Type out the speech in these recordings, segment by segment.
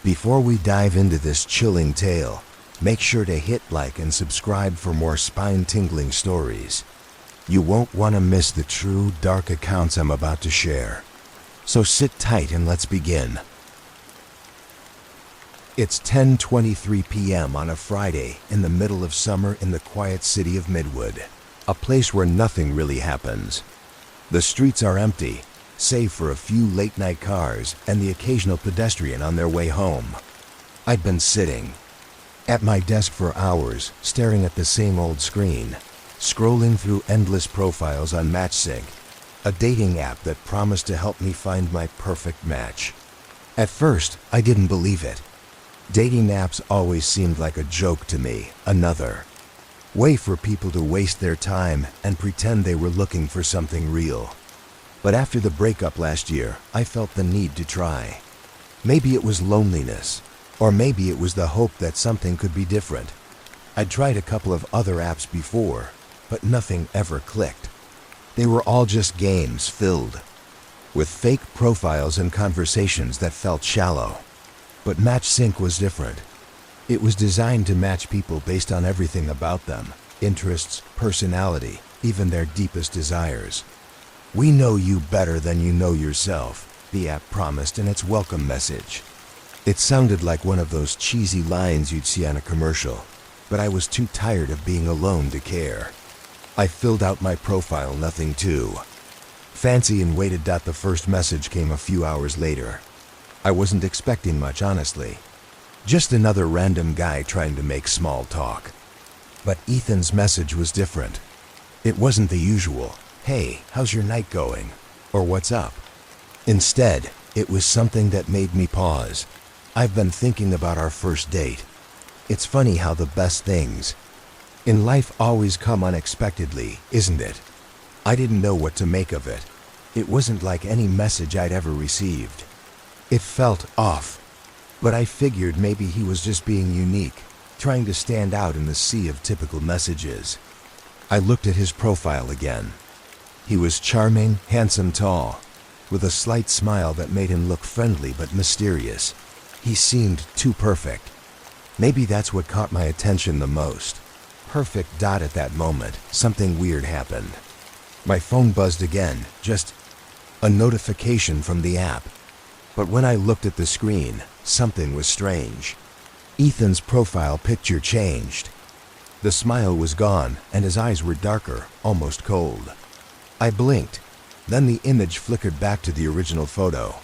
Before we dive into this chilling tale, make sure to hit like and subscribe for more spine-tingling stories. You won't want to miss the true dark accounts I'm about to share. So sit tight and let's begin. It's 10:23 p.m. on a Friday in the middle of summer in the quiet city of Midwood, a place where nothing really happens. The streets are empty, save for a few late-night cars and the occasional pedestrian on their way home. I'd been sitting at my desk for hours, staring at the same old screen, scrolling through endless profiles on MatchSync, a dating app that promised to help me find my perfect match. At first, I didn't believe it. Dating apps always seemed like a joke to me, another way for people to waste their time and pretend they were looking for something real. But after the breakup last year, I felt the need to try. Maybe it was loneliness, or maybe it was the hope that something could be different. I'd tried a couple of other apps before, but nothing ever clicked. They were all just games filled with fake profiles and conversations that felt shallow. But MatchSync was different. It was designed to match people based on everything about them: interests, personality, even their deepest desires. "We know you better than you know yourself," the app promised in its welcome message. It sounded like one of those cheesy lines you'd see on a commercial, but I was too tired of being alone to care. I filled out my profile, nothing too fancy, and waited. The first message came a few hours later. I wasn't expecting much, honestly. Just another random guy trying to make small talk. But Ethan's message was different. It wasn't the usual, "Hey, how's your night going?" or "What's up?" Instead, it was something that made me pause. "I've been thinking about our first date. It's funny how the best things in life always come unexpectedly, isn't it?" I didn't know what to make of it. It wasn't like any message I'd ever received. It felt off, but I figured maybe he was just being unique, trying to stand out in the sea of typical messages. I looked at his profile again. He was charming, handsome, tall, with a slight smile that made him look friendly but mysterious. He seemed too perfect. Maybe that's what caught my attention the most. Perfect. At that moment, something weird happened. My phone buzzed again, just a notification from the app. But when I looked at the screen, something was strange. Ethan's profile picture changed. The smile was gone, and his eyes were darker, almost cold. I blinked. Then the image flickered back to the original photo.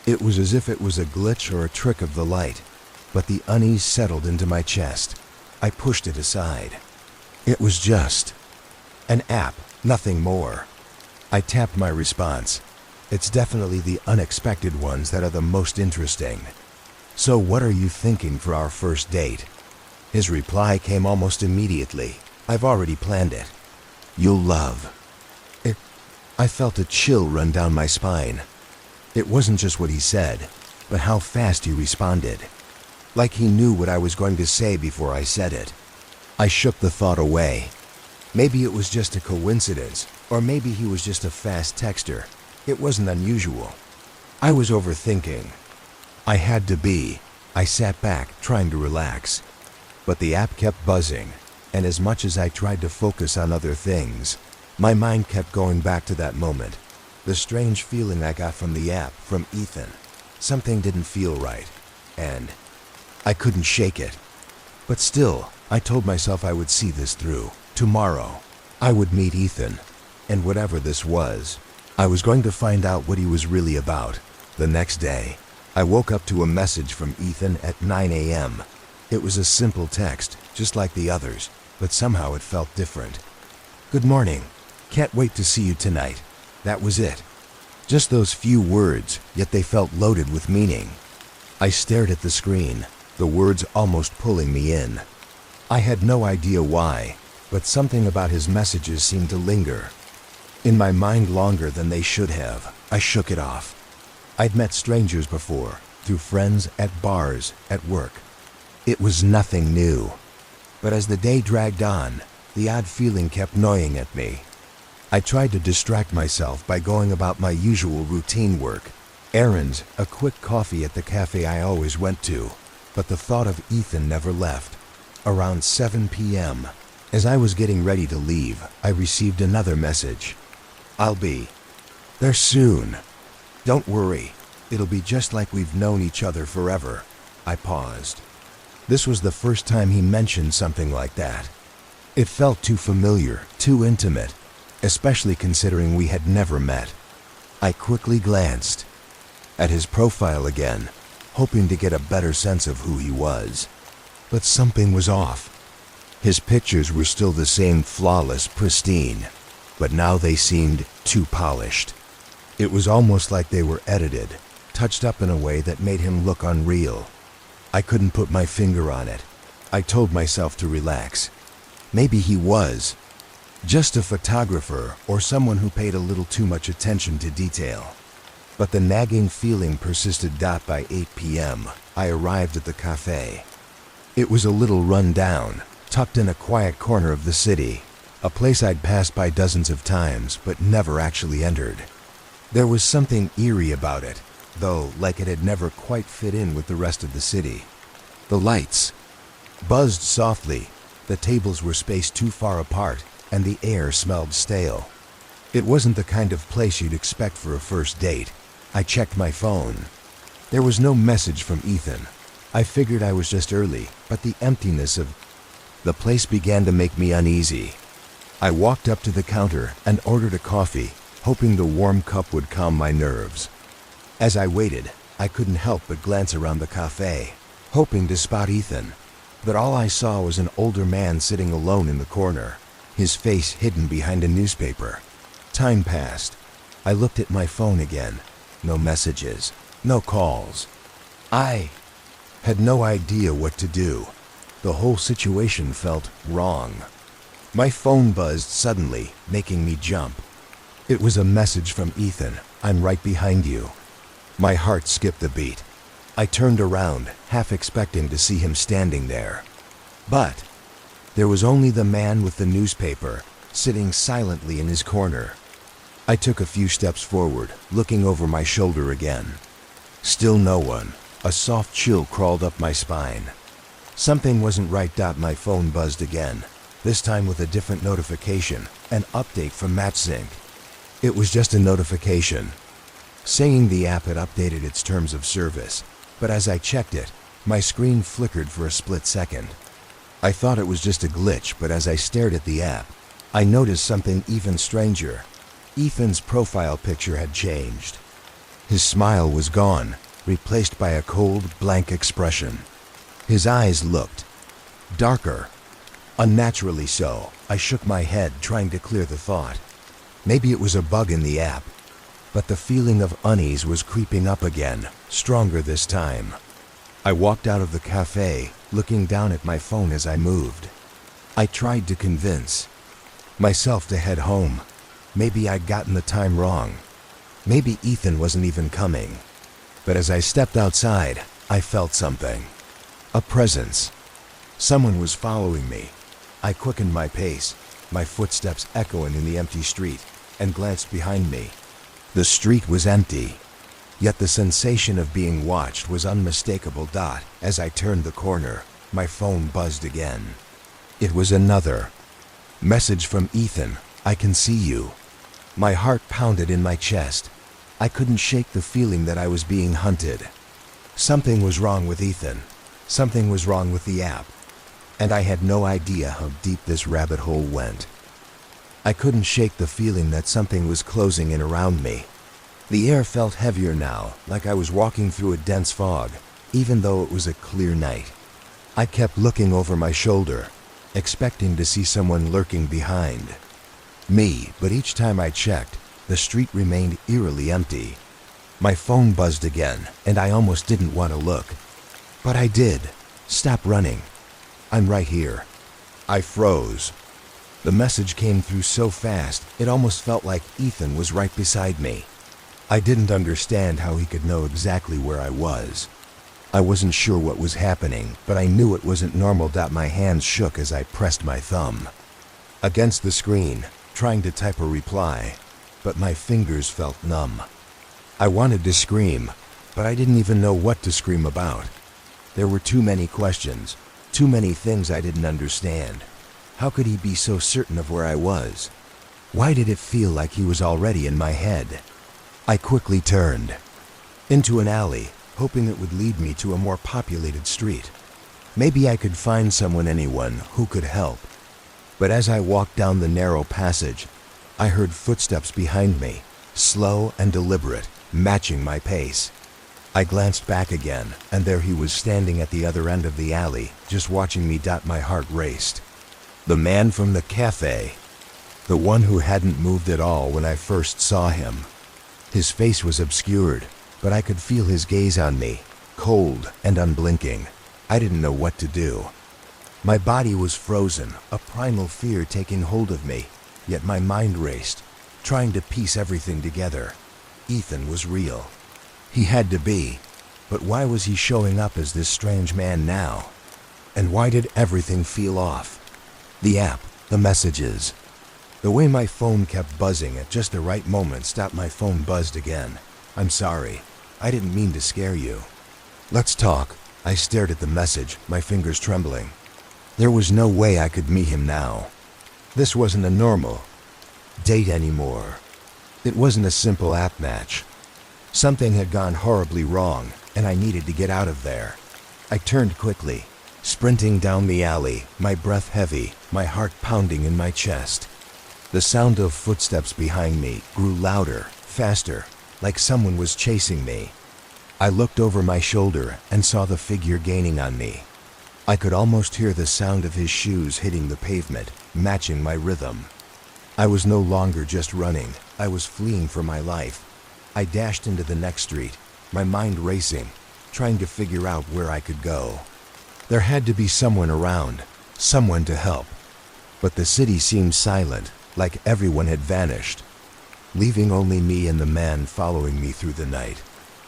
It was as if it was a glitch or a trick of the light, but the unease settled into my chest. I pushed it aside. It was just an app, nothing more. I tapped my response. It's definitely the unexpected ones that are the most interesting. "So what are you thinking for our first date?" His reply came almost immediately. "I've already planned it. You'll love it." I felt a chill run down my spine. It wasn't just what he said, but how fast he responded. Like he knew what I was going to say before I said it. I shook the thought away. Maybe it was just a coincidence, or maybe he was just a fast texter. It wasn't unusual. I was overthinking. I had to be. I sat back, trying to relax. But the app kept buzzing, and as much as I tried to focus on other things, my mind kept going back to that moment. The strange feeling I got from the app, from Ethan. Something didn't feel right, and I couldn't shake it. But still, I told myself I would see this through. Tomorrow, I would meet Ethan, and whatever this was, I was going to find out what he was really about. The next day, I woke up to a message from Ethan at 9 a.m. It was a simple text, just like the others, but somehow it felt different. "Good morning. Can't wait to see you tonight." That was it. Just those few words, yet they felt loaded with meaning. I stared at the screen, the words almost pulling me in. I had no idea why, but something about his messages seemed to linger in my mind longer than they should have. I shook it off. I'd met strangers before, through friends, at bars, at work. It was nothing new. But as the day dragged on, the odd feeling kept gnawing at me. I tried to distract myself by going about my usual routine work, Errands, a quick coffee at the cafe I always went to, but the thought of Ethan never left. Around 7 p.m., as I was getting ready to leave, I received another message. "I'll be there soon. Don't worry, it'll be just like we've known each other forever." I paused. This was the first time he mentioned something like that. It felt too familiar, too intimate, especially considering we had never met. I quickly glanced at his profile again, hoping to get a better sense of who he was. But something was off. His pictures were still the same flawless, pristine, but now they seemed too polished. It was almost like they were edited, touched up in a way that made him look unreal. I couldn't put my finger on it. I told myself to relax. Maybe he was just a photographer or someone who paid a little too much attention to detail. But the nagging feeling persisted. By 8 p.m., I arrived at the cafe. It was a little run down, tucked in a quiet corner of the city, a place I'd passed by dozens of times but never actually entered. There was something eerie about it, though, like it had never quite fit in with the rest of the city. The lights buzzed softly, the tables were spaced too far apart, and the air smelled stale. It wasn't the kind of place you'd expect for a first date. I checked my phone. There was no message from Ethan. I figured I was just early, but the emptiness of the place began to make me uneasy. I walked up to the counter and ordered a coffee, hoping the warm cup would calm my nerves. As I waited, I couldn't help but glance around the cafe, hoping to spot Ethan. But all I saw was an older man sitting alone in the corner, his face hidden behind a newspaper. Time passed. I looked at my phone again. No messages, no calls. I had no idea what to do. The whole situation felt wrong. My phone buzzed suddenly, making me jump. It was a message from Ethan. "I'm right behind you." My heart skipped a beat. I turned around, half expecting to see him standing there. But there was only the man with the newspaper, sitting silently in his corner. I took a few steps forward, looking over my shoulder again. Still no one. A soft chill crawled up my spine. Something wasn't right. My phone buzzed again, this time with a different notification, an update from MatchSync. It was just a notification, saying the app had updated its terms of service, but as I checked it, my screen flickered for a split second. I thought it was just a glitch, but as I stared at the app, I noticed something even stranger. Ethan's profile picture had changed. His smile was gone, replaced by a cold, blank expression. His eyes looked darker, unnaturally so. I shook my head, trying to clear the thought. Maybe it was a bug in the app, but the feeling of unease was creeping up again, stronger this time. I walked out of the cafe, looking down at my phone as I moved. I tried to convince myself to head home. Maybe I'd gotten the time wrong. Maybe Ethan wasn't even coming. But as I stepped outside, I felt something. A presence. Someone was following me. I quickened my pace, my footsteps echoing in the empty street, and glanced behind me. The street was empty, yet the sensation of being watched was unmistakable. As I turned the corner, my phone buzzed again. It was another message from Ethan. "I can see you." My heart pounded in my chest. I couldn't shake the feeling that I was being hunted. Something was wrong with Ethan. Something was wrong with the app. And I had no idea how deep this rabbit hole went. I couldn't shake the feeling that something was closing in around me. The air felt heavier now, like I was walking through a dense fog, even though it was a clear night. I kept looking over my shoulder, expecting to see someone lurking behind me, but each time I checked, the street remained eerily empty. My phone buzzed again, and I almost didn't want to look. But I did. "Stop running. I'm right here." I froze. The message came through so fast, it almost felt like Ethan was right beside me. I didn't understand how he could know exactly where I was. I wasn't sure what was happening, but I knew it wasn't normal. My hands shook as I pressed my thumb against the screen, trying to type a reply, but my fingers felt numb. I wanted to scream, but I didn't even know what to scream about. There were too many questions, too many things I didn't understand. How could he be so certain of where I was? Why did it feel like he was already in my head? I quickly turned into an alley, hoping it would lead me to a more populated street. Maybe I could find anyone who could help. But as I walked down the narrow passage, I heard footsteps behind me, slow and deliberate, matching my pace. I glanced back again, and there he was standing at the other end of the alley, just watching me. My heart raced. The man from the cafe. The one who hadn't moved at all when I first saw him. His face was obscured, but I could feel his gaze on me, cold and unblinking. I didn't know what to do. My body was frozen, a primal fear taking hold of me, yet my mind raced, trying to piece everything together. Ethan was real. He had to be, but why was he showing up as this strange man now? And why did everything feel off? The app, the messages. The way my phone kept buzzing at just the right moment. My phone buzzed again. I'm sorry. I didn't mean to scare you. Let's talk. I stared at the message, my fingers trembling. There was no way I could meet him now. This wasn't a normal date anymore. It wasn't a simple app match. Something had gone horribly wrong, and I needed to get out of there. I turned quickly, sprinting down the alley, my breath heavy, my heart pounding in my chest. The sound of footsteps behind me grew louder, faster, like someone was chasing me. I looked over my shoulder and saw the figure gaining on me. I could almost hear the sound of his shoes hitting the pavement, matching my rhythm. I was no longer just running, I was fleeing for my life. I dashed into the next street, my mind racing, trying to figure out where I could go. There had to be someone around, someone to help. But the city seemed silent, like everyone had vanished, leaving only me and the man following me through the night.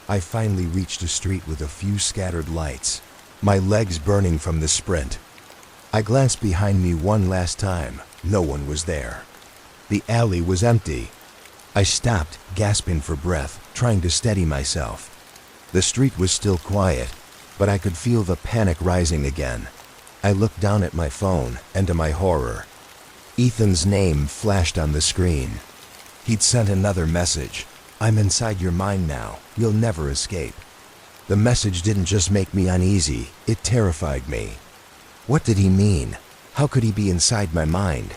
I finally reached a street with a few scattered lights, my legs burning from the sprint. I glanced behind me one last time. No one was there. The alley was empty. I stopped, gasping for breath, trying to steady myself. The street was still quiet, but I could feel the panic rising again. I looked down at my phone, and to my horror, Ethan's name flashed on the screen. He'd sent another message. I'm inside your mind now. You'll never escape. The message didn't just make me uneasy, it terrified me. What did he mean? How could he be inside my mind?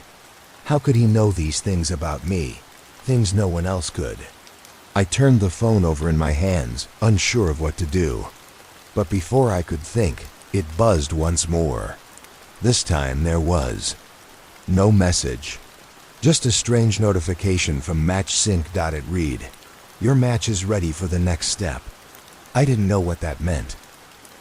How could he know these things about me? Things no one else could. I turned the phone over in my hands, unsure of what to do. But before I could think, it buzzed once more. This time there was no message. Just a strange notification from MatchSync. It read, "Your match is ready for the next step." I didn't know what that meant,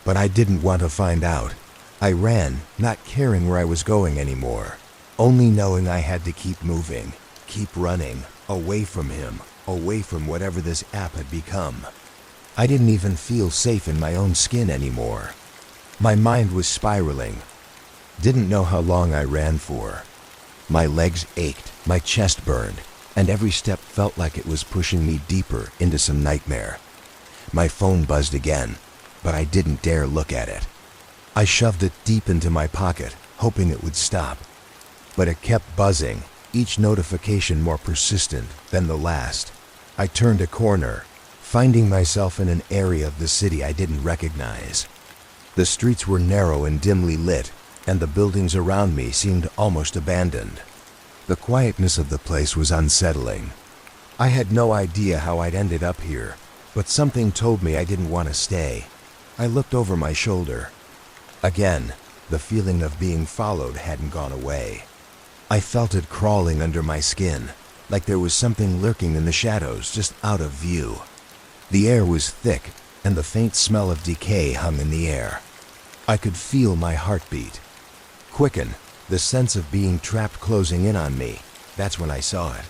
but I didn't want to find out. I ran, not caring where I was going anymore, only knowing I had to keep moving, keep running, away from him, away from whatever this app had become. I didn't even feel safe in my own skin anymore. My mind was spiraling. Didn't know how long I ran for. My legs ached, my chest burned, and every step felt like it was pushing me deeper into some nightmare. My phone buzzed again, but I didn't dare look at it. I shoved it deep into my pocket, hoping it would stop. But it kept buzzing, each notification more persistent than the last. I turned a corner, finding myself in an area of the city I didn't recognize. The streets were narrow and dimly lit, and the buildings around me seemed almost abandoned. The quietness of the place was unsettling. I had no idea how I'd ended up here, but something told me I didn't want to stay. I looked over my shoulder. Again, the feeling of being followed hadn't gone away. I felt it crawling under my skin, like there was something lurking in the shadows just out of view. The air was thick, and the faint smell of decay hung in the air. I could feel my heartbeat quicken, the sense of being trapped closing in on me. That's when I saw it.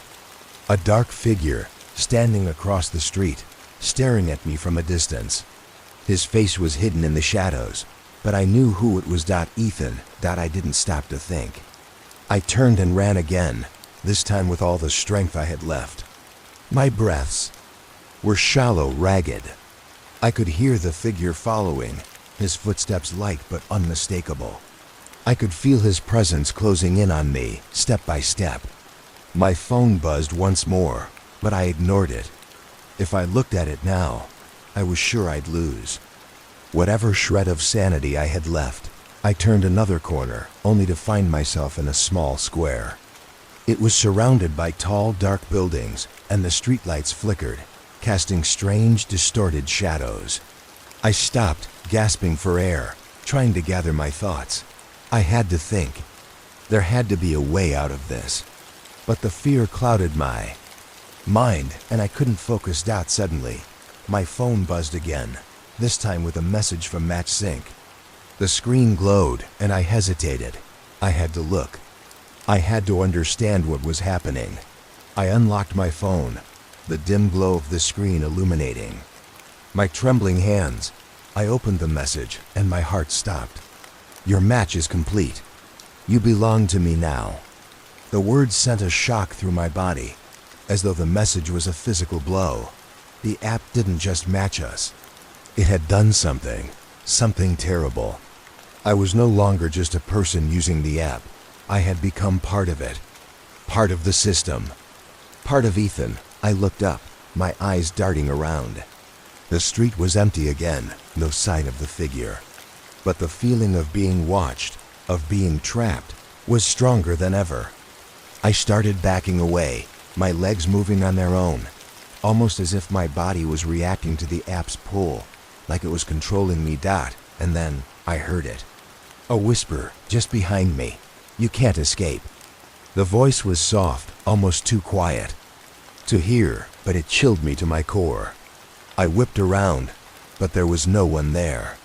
A dark figure, standing across the street, staring at me from a distance. His face was hidden in the shadows, but I knew who it was. Ethan. I didn't stop to think. I turned and ran again, this time with all the strength I had left. My breaths were shallow, ragged. I could hear the figure following, his footsteps light but unmistakable. I could feel his presence closing in on me, step by step. My phone buzzed once more, but I ignored it. If I looked at it now, I was sure I'd lose. Whatever shred of sanity I had left, I turned another corner, only to find myself in a small square. It was surrounded by tall, dark buildings, and the streetlights flickered, casting strange, distorted shadows. I stopped, gasping for air, trying to gather my thoughts. I had to think. There had to be a way out of this. But the fear clouded my mind, and I couldn't focus. Suddenly, my phone buzzed again, this time with a message from Match Sync. The screen glowed, and I hesitated. I had to look. I had to understand what was happening. I unlocked my phone, the dim glow of the screen illuminating my trembling hands. I opened the message, and my heart stopped. Your match is complete. You belong to me now. The words sent a shock through my body, as though the message was a physical blow. The app didn't just match us. It had done something terrible. I was no longer just a person using the app. I had become part of it, part of the system, part of Ethan. I looked up, my eyes darting around. The street was empty again, no sign of the figure. But the feeling of being watched, of being trapped, was stronger than ever. I started backing away, my legs moving on their own, almost as if my body was reacting to the app's pull, like it was controlling me. And then I heard it. A whisper, just behind me. You can't escape. The voice was soft, almost too quiet to hear, but it chilled me to my core. I whipped around, but there was no one there.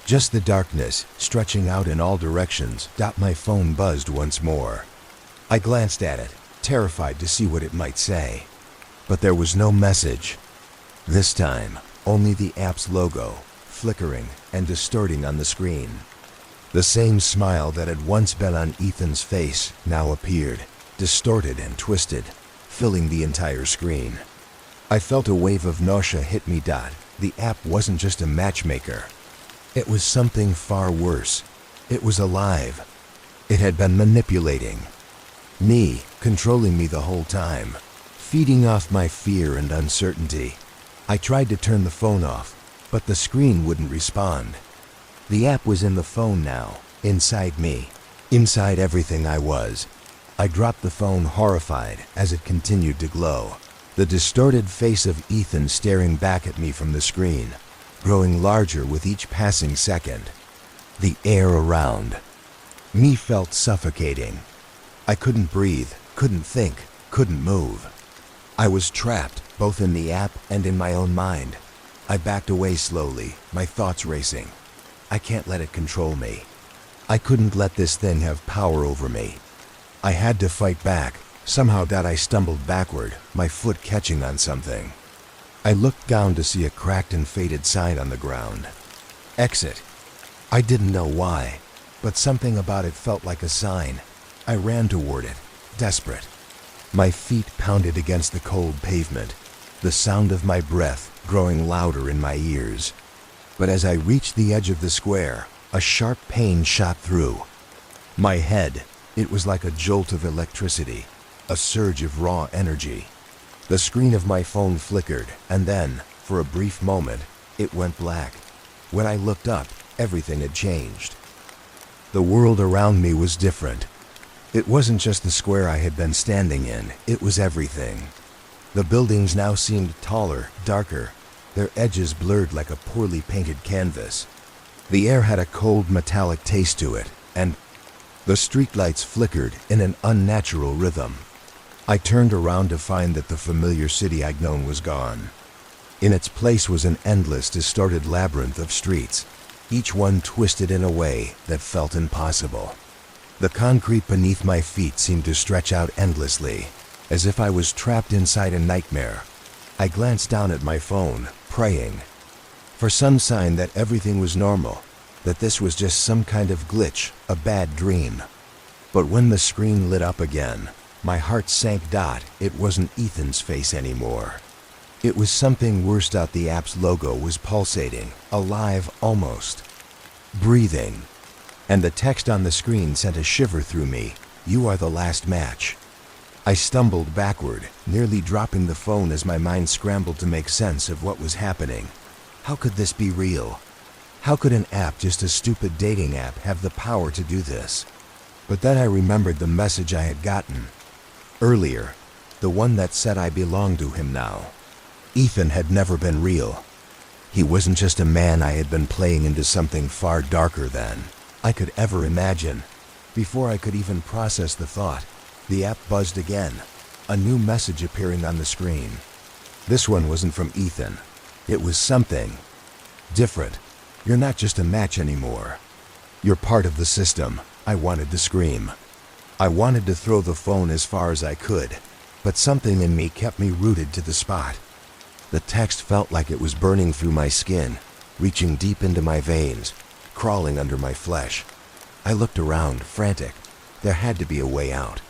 Just the darkness, stretching out in all directions. My phone buzzed once more. I glanced at it, terrified to see what it might say. But there was no message. This time, only the app's logo, flickering and distorting on the screen. The same smile that had once been on Ethan's face now appeared, distorted and twisted, filling the entire screen. I felt a wave of nausea hit me. The app wasn't just a matchmaker. It was something far worse. It was alive. It had been manipulating me, controlling me the whole time, feeding off my fear and uncertainty. I tried to turn the phone off, but the screen wouldn't respond. The app was in the phone now, inside me, inside everything I was. I dropped the phone, horrified, as it continued to glow. The distorted face of Ethan staring back at me from the screen, growing larger with each passing second. The air around me felt suffocating. I couldn't breathe, couldn't think, couldn't move. I was trapped, both in the app and in my own mind. I backed away slowly, my thoughts racing. I can't let it control me. I couldn't let this thing have power over me. I had to fight back. Somehow I stumbled backward, my foot catching on something. I looked down to see a cracked and faded sign on the ground. Exit. I didn't know why, but something about it felt like a sign. I ran toward it, desperate. My feet pounded against the cold pavement, the sound of my breath growing louder in my ears. But as I reached the edge of the square, a sharp pain shot through my head. It was like a jolt of electricity, a surge of raw energy. The screen of my phone flickered, and then, for a brief moment, it went black. When I looked up, everything had changed. The world around me was different. It wasn't just the square I had been standing in, it was everything. The buildings now seemed taller, darker, their edges blurred like a poorly painted canvas. The air had a cold metallic taste to it, and the streetlights flickered in an unnatural rhythm. I turned around to find that the familiar city I'd known was gone. In its place was an endless, distorted labyrinth of streets, each one twisted in a way that felt impossible. The concrete beneath my feet seemed to stretch out endlessly, as if I was trapped inside a nightmare. I glanced down at my phone, praying for some sign that everything was normal, that this was just some kind of glitch, a bad dream. But when the screen lit up again, my heart sank. It wasn't Ethan's face anymore. It was something worse. The app's logo was pulsating, alive almost, breathing. And the text on the screen sent a shiver through me. You are the last match. I stumbled backward, nearly dropping the phone as my mind scrambled to make sense of what was happening. How could this be real? How could an app, just a stupid dating app, have the power to do this? But then I remembered the message I had gotten earlier, the one that said I belonged to him now. Ethan had never been real. He wasn't just a man I had been playing into something far darker than I could ever imagine. Before I could even process the thought, the app buzzed again, a new message appearing on the screen. This one wasn't from Ethan. It was something different. You're not just a match anymore. You're part of the system. I wanted to scream. I wanted to throw the phone as far as I could, but something in me kept me rooted to the spot. The text felt like it was burning through my skin, reaching deep into my veins, crawling under my flesh. I looked around, frantic. There had to be a way out.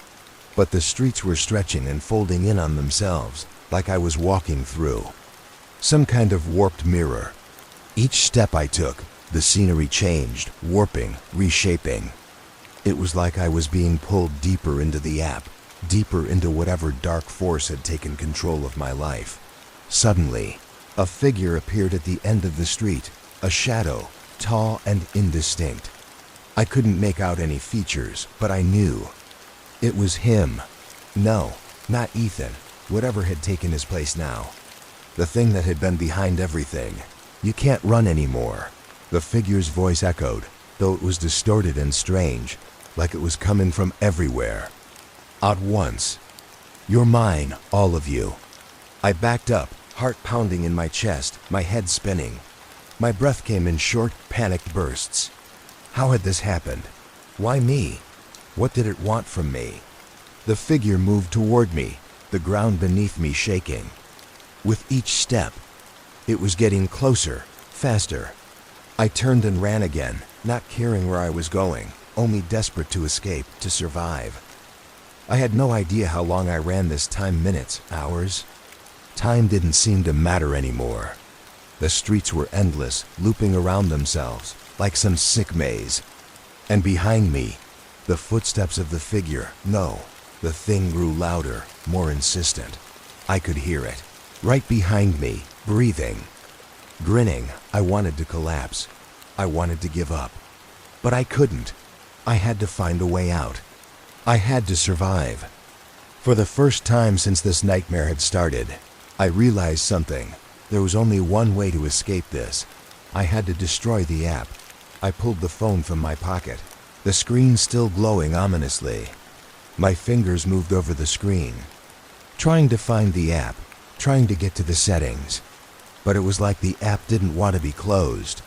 But the streets were stretching and folding in on themselves, like I was walking through some kind of warped mirror. Each step I took, the scenery changed, warping, reshaping. It was like I was being pulled deeper into the app, deeper into whatever dark force had taken control of my life. Suddenly, a figure appeared at the end of the street, a shadow, tall and indistinct. I couldn't make out any features, but I knew it was him. No, not Ethan, whatever had taken his place now. The thing that had been behind everything. You can't run anymore. The figure's voice echoed, though it was distorted and strange, like it was coming from everywhere. At once. You're mine, all of you. I backed up, heart pounding in my chest, my head spinning. My breath came in short, panicked bursts. How had this happened? Why me? What did it want from me? The figure moved toward me, the ground beneath me shaking. With each step, it was getting closer, faster. I turned and ran again, not caring where I was going, only desperate to escape, to survive. I had no idea how long I ran this time, minutes, hours. Time didn't seem to matter anymore. The streets were endless, looping around themselves, like some sick maze. And behind me, the footsteps of the figure, no, the thing grew louder, more insistent. I could hear it. Right behind me, breathing. Grinning, I wanted to collapse. I wanted to give up. But I couldn't. I had to find a way out. I had to survive. For the first time since this nightmare had started, I realized something. There was only one way to escape this. I had to destroy the app. I pulled the phone from my pocket, the screen still glowing ominously. My fingers moved over the screen, trying to find the app, trying to get to the settings. But it was like the app didn't want to be closed.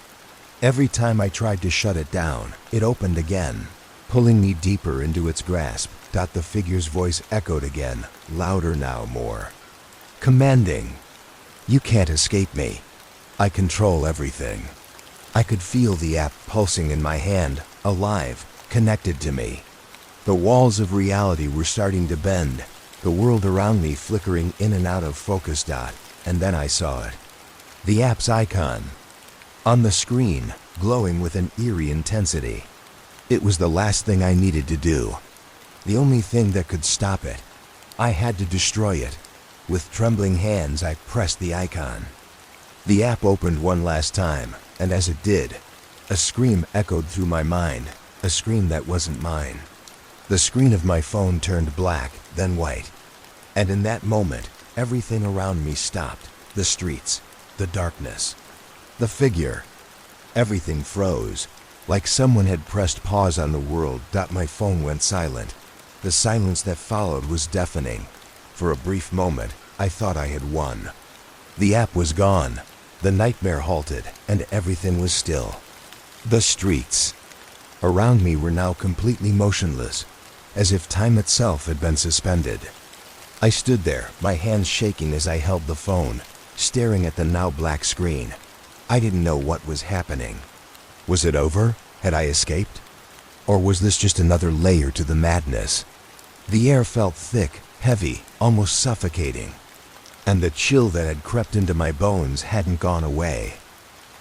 Every time I tried to shut it down, it opened again, pulling me deeper into its grasp. The figure's voice echoed again, louder now, more commanding. You can't escape me. I control everything. I could feel the app pulsing in my hand, alive, connected to me. The walls of reality were starting to bend, the world around me flickering in and out of focus. And then I saw it. The app's icon. On the screen, glowing with an eerie intensity. It was the last thing I needed to do. The only thing that could stop it. I had to destroy it. With trembling hands, I pressed the icon. The app opened one last time, and as it did, a scream echoed through my mind, a scream that wasn't mine. The screen of my phone turned black, then white. And in that moment, everything around me stopped. The streets, the darkness, the figure. Everything froze, like someone had pressed pause on the world. My phone went silent. The silence that followed was deafening. For a brief moment, I thought I had won. The app was gone. The nightmare halted, and everything was still. The streets around me were now completely motionless, as if time itself had been suspended. I stood there, my hands shaking as I held the phone, staring at the now black screen. I didn't know what was happening. Was it over? Had I escaped? Or was this just another layer to the madness? The air felt thick, heavy, almost suffocating. and the chill that had crept into my bones hadn't gone away.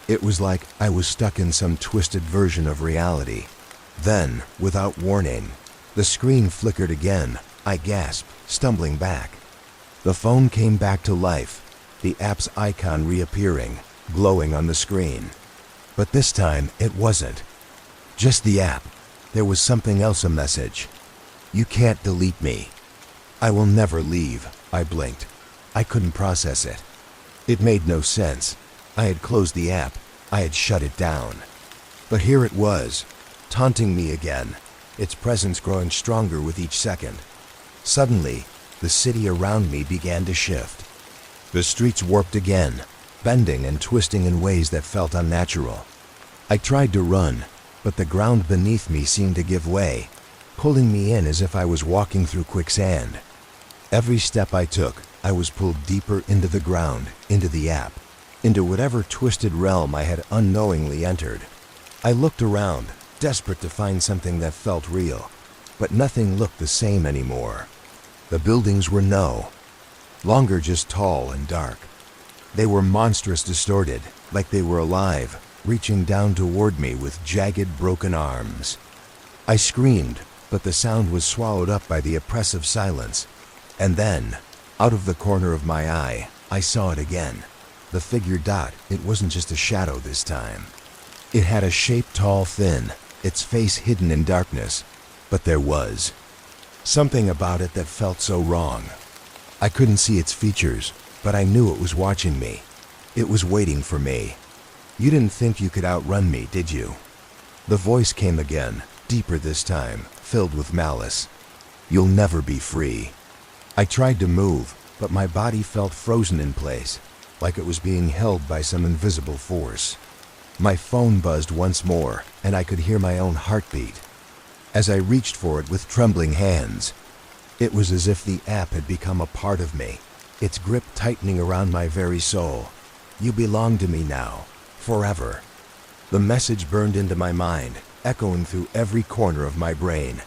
It was like I was stuck in some twisted version of reality. Then, without warning, the screen flickered again. I gasped, stumbling back. The phone came back to life, the app's icon reappearing, glowing on the screen. But this time, it wasn't just the app. There was something else, a message. "You can't delete me. I will never leave." I blinked. I couldn't process it. It made no sense. I had closed the app. I had shut it down. But here it was, taunting me again, its presence growing stronger with each second. Suddenly, the city around me began to shift. The streets warped again, bending and twisting in ways that felt unnatural. I tried to run, but the ground beneath me seemed to give way, pulling me in as if I was walking through quicksand. Every step I took, I was pulled deeper into the ground, into the app, into whatever twisted realm I had unknowingly entered. I looked around, desperate to find something that felt real, but nothing looked the same anymore. The buildings were no longer just tall and dark. They were monstrous, distorted, like they were alive, reaching down toward me with jagged, broken arms. I screamed, but the sound was swallowed up by the oppressive silence. And then, out of the corner of my eye, I saw it again. The figure dot. It wasn't just a shadow this time. It had a shape tall, thin, its face hidden in darkness. But there was something about it that felt so wrong. I couldn't see its features, but I knew it was watching me. It was waiting for me. "You didn't think you could outrun me, did you?" The voice came again, deeper this time, filled with malice. "You'll never be free." I tried to move, but my body felt frozen in place, like it was being held by some invisible force. My phone buzzed once more, and I could hear my own heartbeat. As I reached for it with trembling hands, it was as if the app had become a part of me, its grip tightening around my very soul. "You belong to me now, forever." The message burned into my mind, echoing through every corner of my brain.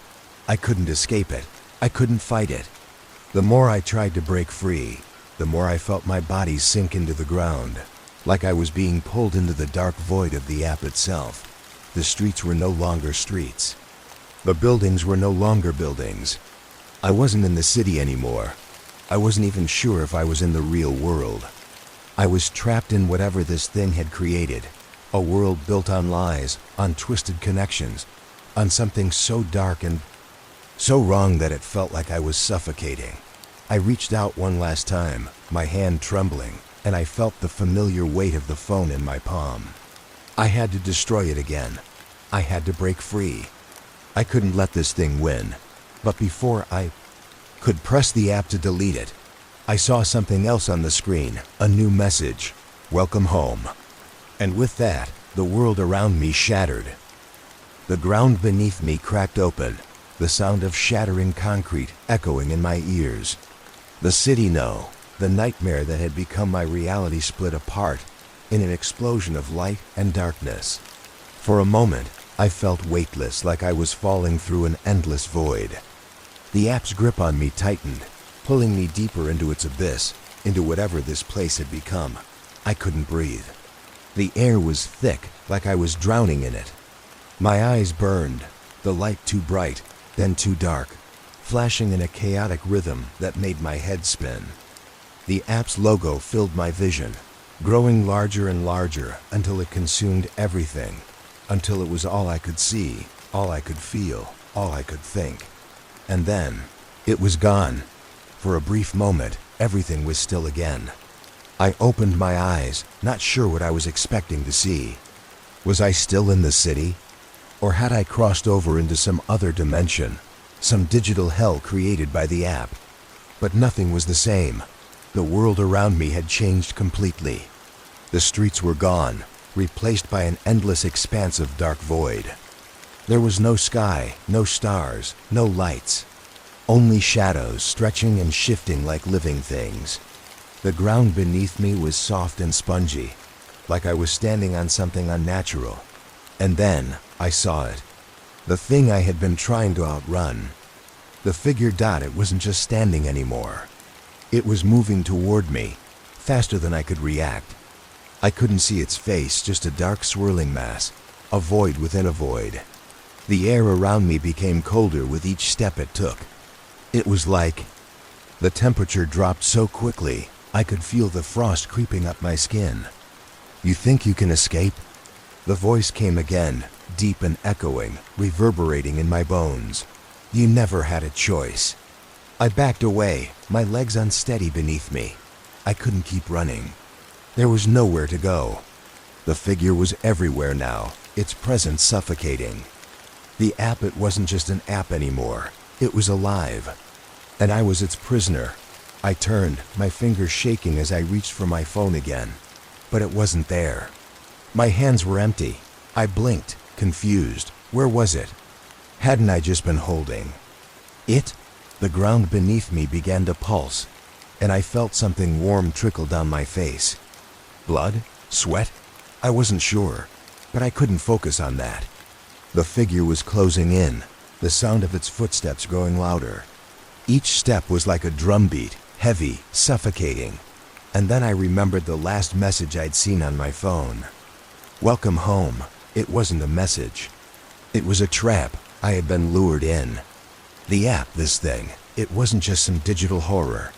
I couldn't escape it. I couldn't fight it. The more I tried to break free, the more I felt my body sink into the ground, like I was being pulled into the dark void of the app itself. The streets were no longer streets. The buildings were no longer buildings. I wasn't in the city anymore. I wasn't even sure if I was in the real world. I was trapped in whatever this thing had created, a world built on lies, on twisted connections, on something so dark and so wrong that it felt like I was suffocating. I reached out one last time, my hand trembling, and I felt the familiar weight of the phone in my palm. I had to destroy it again. I had to break free. I couldn't let this thing win. But before I could press the app to delete it, I saw something else on the screen, a new message. "Welcome home." And with that, the world around me shattered. The ground beneath me cracked open, the sound of shattering concrete echoing in my ears. The city, no, the nightmare that had become my reality, split apart in an explosion of light and darkness. For a moment, I felt weightless, like I was falling through an endless void. The app's grip on me tightened, pulling me deeper into its abyss, into whatever this place had become. I couldn't breathe. The air was thick, like I was drowning in it. My eyes burned, the light too bright, then too dark, flashing in a chaotic rhythm that made my head spin. The app's logo filled my vision, growing larger and larger until it consumed everything, until it was all I could see, all I could feel, all I could think. And then, it was gone. For a brief moment, everything was still again. I opened my eyes, not sure what I was expecting to see. Was I still in the city? Or had I crossed over into some other dimension, some digital hell created by the app? But nothing was the same. The world around me had changed completely. The streets were gone, replaced by an endless expanse of dark void. There was no sky, no stars, no lights. Only shadows stretching and shifting like living things. The ground beneath me was soft and spongy, like I was standing on something unnatural. And then I saw it. The thing I had been trying to outrun. The figure dot. It wasn't just standing anymore. It was moving toward me, faster than I could react. I couldn't see its face, just a dark swirling mass, a void within a void. The air around me became colder with each step it took. It was like the temperature dropped so quickly, I could feel the frost creeping up my skin. "You think you can escape?" The voice came again, deep and echoing, reverberating in my bones. "You never had a choice." I backed away, my legs unsteady beneath me. I couldn't keep running. There was nowhere to go. The figure was everywhere now, its presence suffocating. The app, it wasn't just an app anymore. It was alive. And I was its prisoner. I turned, my fingers shaking as I reached for my phone again. But it wasn't there. My hands were empty. I blinked, confused. Where was it? Hadn't I just been holding it? The ground beneath me began to pulse, and I felt something warm trickle down my face. Blood? Sweat? I wasn't sure, but I couldn't focus on that. The figure was closing in, the sound of its footsteps growing louder. Each step was like a drumbeat, heavy, suffocating. And then I remembered the last message I'd seen on my phone. "Welcome home." It wasn't a message. It was a trap. I had been lured in. The app, this thing, it wasn't just some digital horror.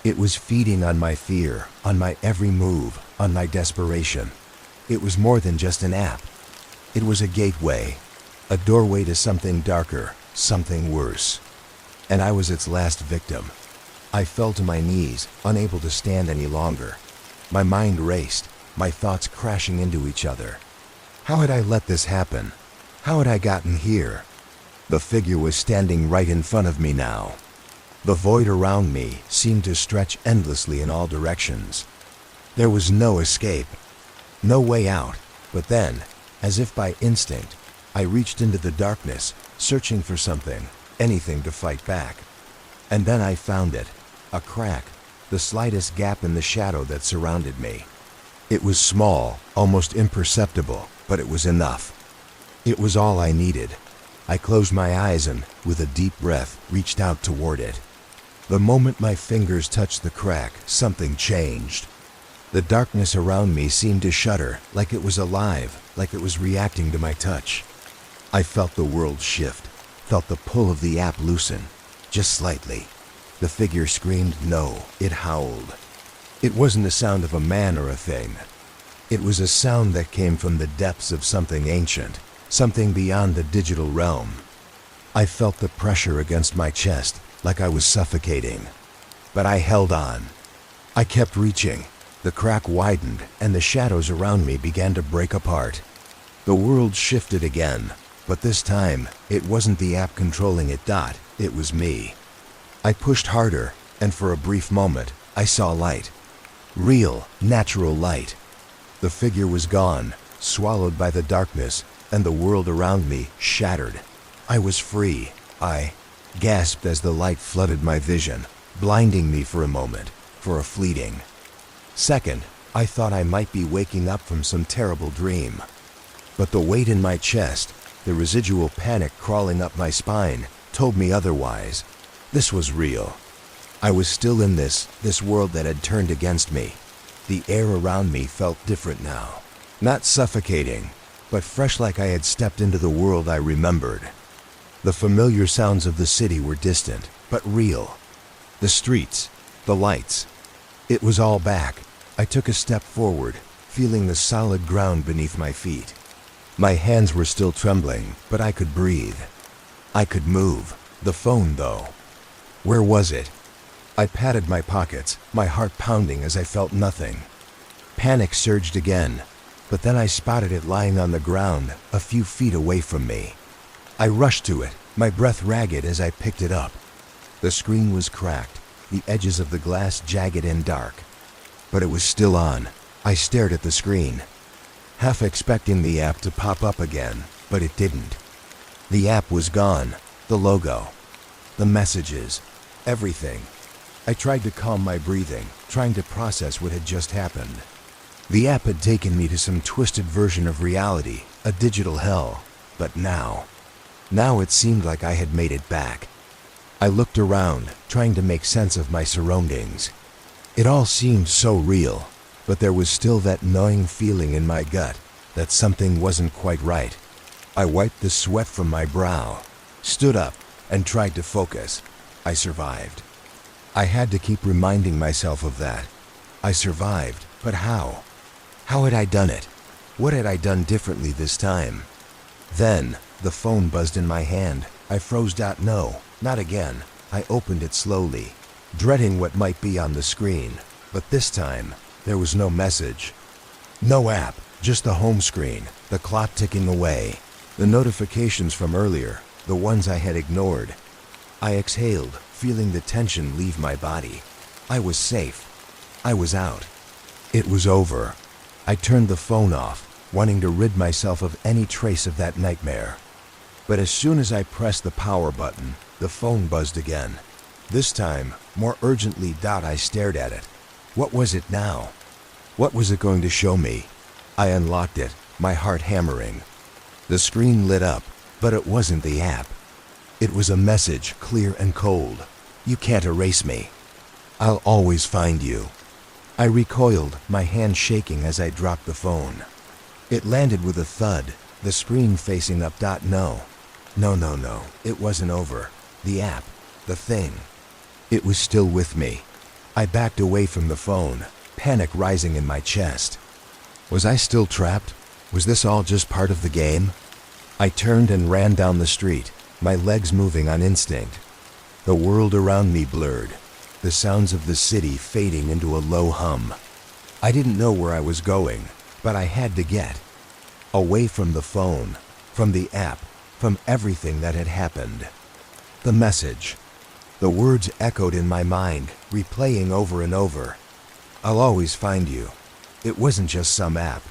It was feeding on my fear, on my every move, on my desperation. It was more than just an app. It was a gateway, a doorway to something darker, something worse. And I was its last victim. I fell to my knees, unable to stand any longer. My mind raced, my thoughts crashing into each other. How had I let this happen? How had I gotten here? The figure was standing right in front of me now. The void around me seemed to stretch endlessly in all directions. There was no escape, no way out. But then, as if by instinct, I reached into the darkness, searching for something, anything to fight back. And then I found it, a crack, the slightest gap in the shadow that surrounded me. It was small, almost imperceptible, but it was enough. It was all I needed. I closed my eyes and, with a deep breath, reached out toward it. The moment my fingers touched the crack, something changed. The darkness around me seemed to shudder, like it was alive, like it was reacting to my touch. I felt the world shift, felt the pull of the app loosen, just slightly. The figure screamed no, it howled. It wasn't the sound of a man or a thing. It was a sound that came from the depths of something ancient, something beyond the digital realm. I felt the pressure against my chest, like I was suffocating. But I held on. I kept reaching. The crack widened, and the shadows around me began to break apart. The world shifted again, but this time, it wasn't the app controlling it. It was me. I pushed harder, and for a brief moment, I saw light. Real, natural light. The figure was gone, swallowed by the darkness, and the world around me shattered. I was free. I gasped as the light flooded my vision, blinding me for a moment, for a fleeting second. I thought I might be waking up from some terrible dream. But the weight in my chest, the residual panic crawling up my spine, told me otherwise. This was real. I was still in this world that had turned against me. The air around me felt different now. Not suffocating, but fresh, like I had stepped into the world I remembered. The familiar sounds of the city were distant, but real. The streets, the lights. It was all back. I took a step forward, feeling the solid ground beneath my feet. My hands were still trembling, but I could breathe. I could move. The phone, though. Where was it? I patted my pockets, my heart pounding as I felt nothing. Panic surged again, but then I spotted it lying on the ground, a few feet away from me. I rushed to it, my breath ragged as I picked it up. The screen was cracked, the edges of the glass jagged and dark. But it was still on. I stared at the screen, half expecting the app to pop up again, but it didn't. The app was gone, the logo, the messages, everything. I tried to calm my breathing, trying to process what had just happened. The app had taken me to some twisted version of reality, a digital hell. But now it seemed like I had made it back. I looked around, trying to make sense of my surroundings. It all seemed so real, but there was still that gnawing feeling in my gut that something wasn't quite right. I wiped the sweat from my brow, stood up, and tried to focus. I survived. I had to keep reminding myself of that. I survived, but how? How had I done it? What had I done differently this time? Then, the phone buzzed in my hand. I froze. No, not again. I opened it slowly, dreading what might be on the screen. But this time, there was no message. No app, just the home screen, the clock ticking away, the notifications from earlier, the ones I had ignored. I exhaled, feeling the tension leave my body. I was safe. I was out. It was over. I turned the phone off, wanting to rid myself of any trace of that nightmare. But as soon as I pressed the power button, the phone buzzed again. This time, more urgently. I stared at it. What was it now? What was it going to show me? I unlocked it, my heart hammering. The screen lit up, but it wasn't the app. It was a message, clear and cold. You can't erase me. I'll always find you. I recoiled, my hand shaking as I dropped the phone. It landed with a thud, the screen facing up. No, it wasn't over. The app, the thing. It was still with me. I backed away from the phone, panic rising in my chest. Was I still trapped? Was this all just part of the game? I turned and ran down the street, my legs moving on instinct. The world around me blurred, the sounds of the city fading into a low hum. I didn't know where I was going, but I had to get away from the phone, from the app, from everything that had happened. The message. The words echoed in my mind, replaying over and over. I'll always find you. It wasn't just some app.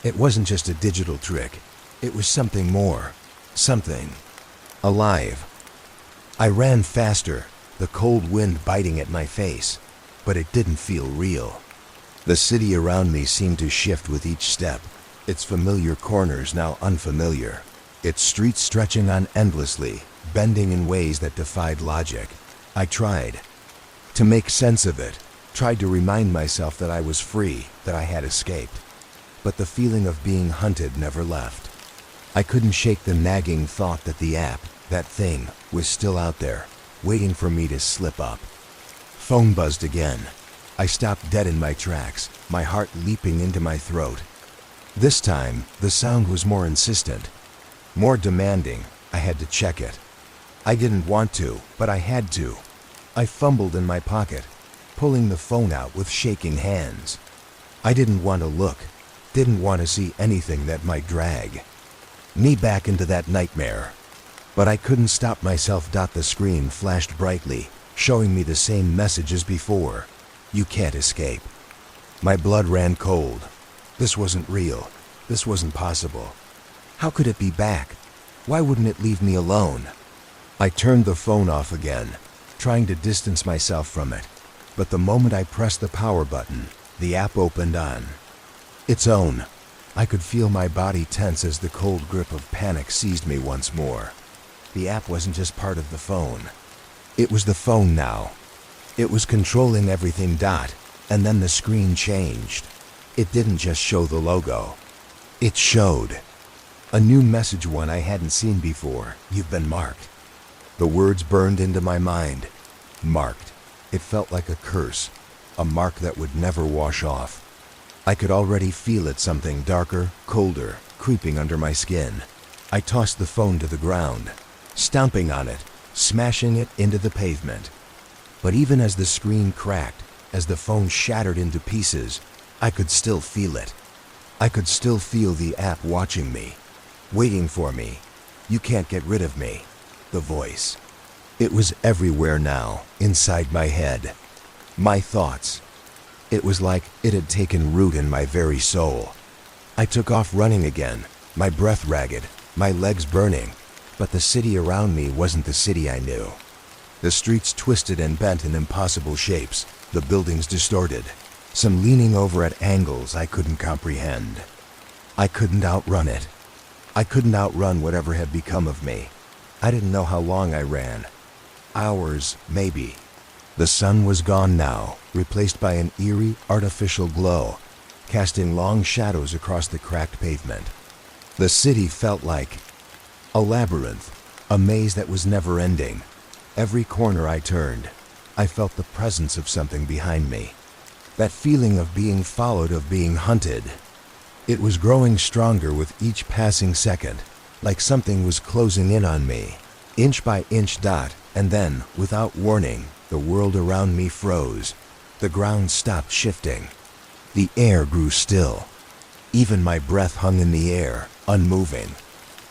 It wasn't just a digital trick. It was something more. Something alive. I ran faster, the cold wind biting at my face, but it didn't feel real. The city around me seemed to shift with each step, its familiar corners now unfamiliar, its streets stretching on endlessly, bending in ways that defied logic. I tried to make sense of it, tried to remind myself that I was free, that I had escaped. But the feeling of being hunted never left. I couldn't shake the nagging thought that the app, that thing, was still out there, waiting for me to slip up. Phone buzzed again. I stopped dead in my tracks, my heart leaping into my throat. This time, the sound was more insistent, more demanding. I had to check it. I didn't want to, but I had to. I fumbled in my pocket, pulling the phone out with shaking hands. I didn't want to look, didn't want to see anything that might drag me back into that nightmare. But I couldn't stop myself. The screen flashed brightly, showing me the same message as before. You can't escape. My blood ran cold. This wasn't real. This wasn't possible. How could it be back? Why wouldn't it leave me alone? I turned the phone off again, trying to distance myself from it. But the moment I pressed the power button, the app opened on its own. I could feel my body tense as the cold grip of panic seized me once more. The app wasn't just part of the phone. It was the phone now. It was controlling everything. And then the screen changed. It didn't just show the logo. It showed a new message, one I hadn't seen before. You've been marked. The words burned into my mind. Marked. It felt like a curse, a mark that would never wash off. I could already feel it, something darker, colder, creeping under my skin. I tossed the phone to the ground, stomping on it, smashing it into the pavement. But even as the screen cracked, as the phone shattered into pieces, I could still feel it. I could still feel the app watching me, waiting for me. You can't get rid of me. The voice. It was everywhere now, inside my head. My thoughts. It was like it had taken root in my very soul. I took off running again, my breath ragged, my legs burning. But the city around me wasn't the city I knew. The streets twisted and bent in impossible shapes, the buildings distorted, some leaning over at angles I couldn't comprehend. I couldn't outrun it. I couldn't outrun whatever had become of me. I didn't know how long I ran. hours, maybe. The sun was gone now, replaced by an eerie, artificial glow, casting long shadows across the cracked pavement. The city felt like a labyrinth, a maze that was never ending. Every corner I turned, I felt the presence of something behind me. That feeling of being followed, of being hunted. It was growing stronger with each passing second, like something was closing in on me, inch by inch. And then, without warning, the world around me froze. The ground stopped shifting. The air grew still. Even my breath hung in the air, unmoving.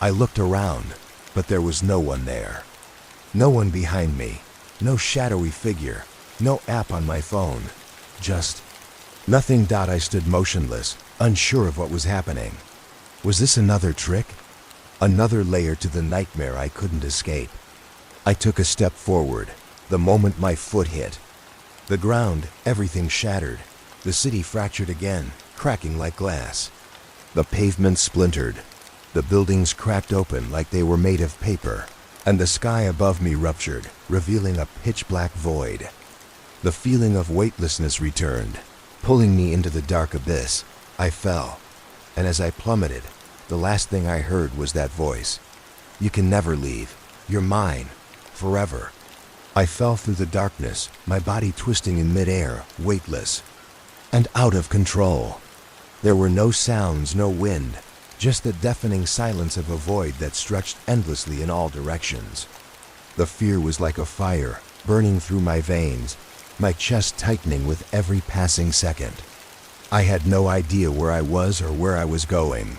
I looked around, but there was no one there. No one behind me, no shadowy figure, no app on my phone. Just nothing. I stood motionless, unsure of what was happening. Was this another trick? Another layer to the nightmare I couldn't escape. I took a step forward. The moment my foot hit the ground, everything shattered. The city fractured again, cracking like glass. The pavement splintered. The buildings cracked open like they were made of paper, and the sky above me ruptured, revealing a pitch-black void. The feeling of weightlessness returned, pulling me into the dark abyss. I fell, and as I plummeted, the last thing I heard was that voice. "You can never leave. You're mine. Forever." I fell through the darkness, my body twisting in midair, weightless and out of control. There were no sounds, no wind, just the deafening silence of a void that stretched endlessly in all directions. The fear was like a fire, burning through my veins, my chest tightening with every passing second. I had no idea where I was or where I was going.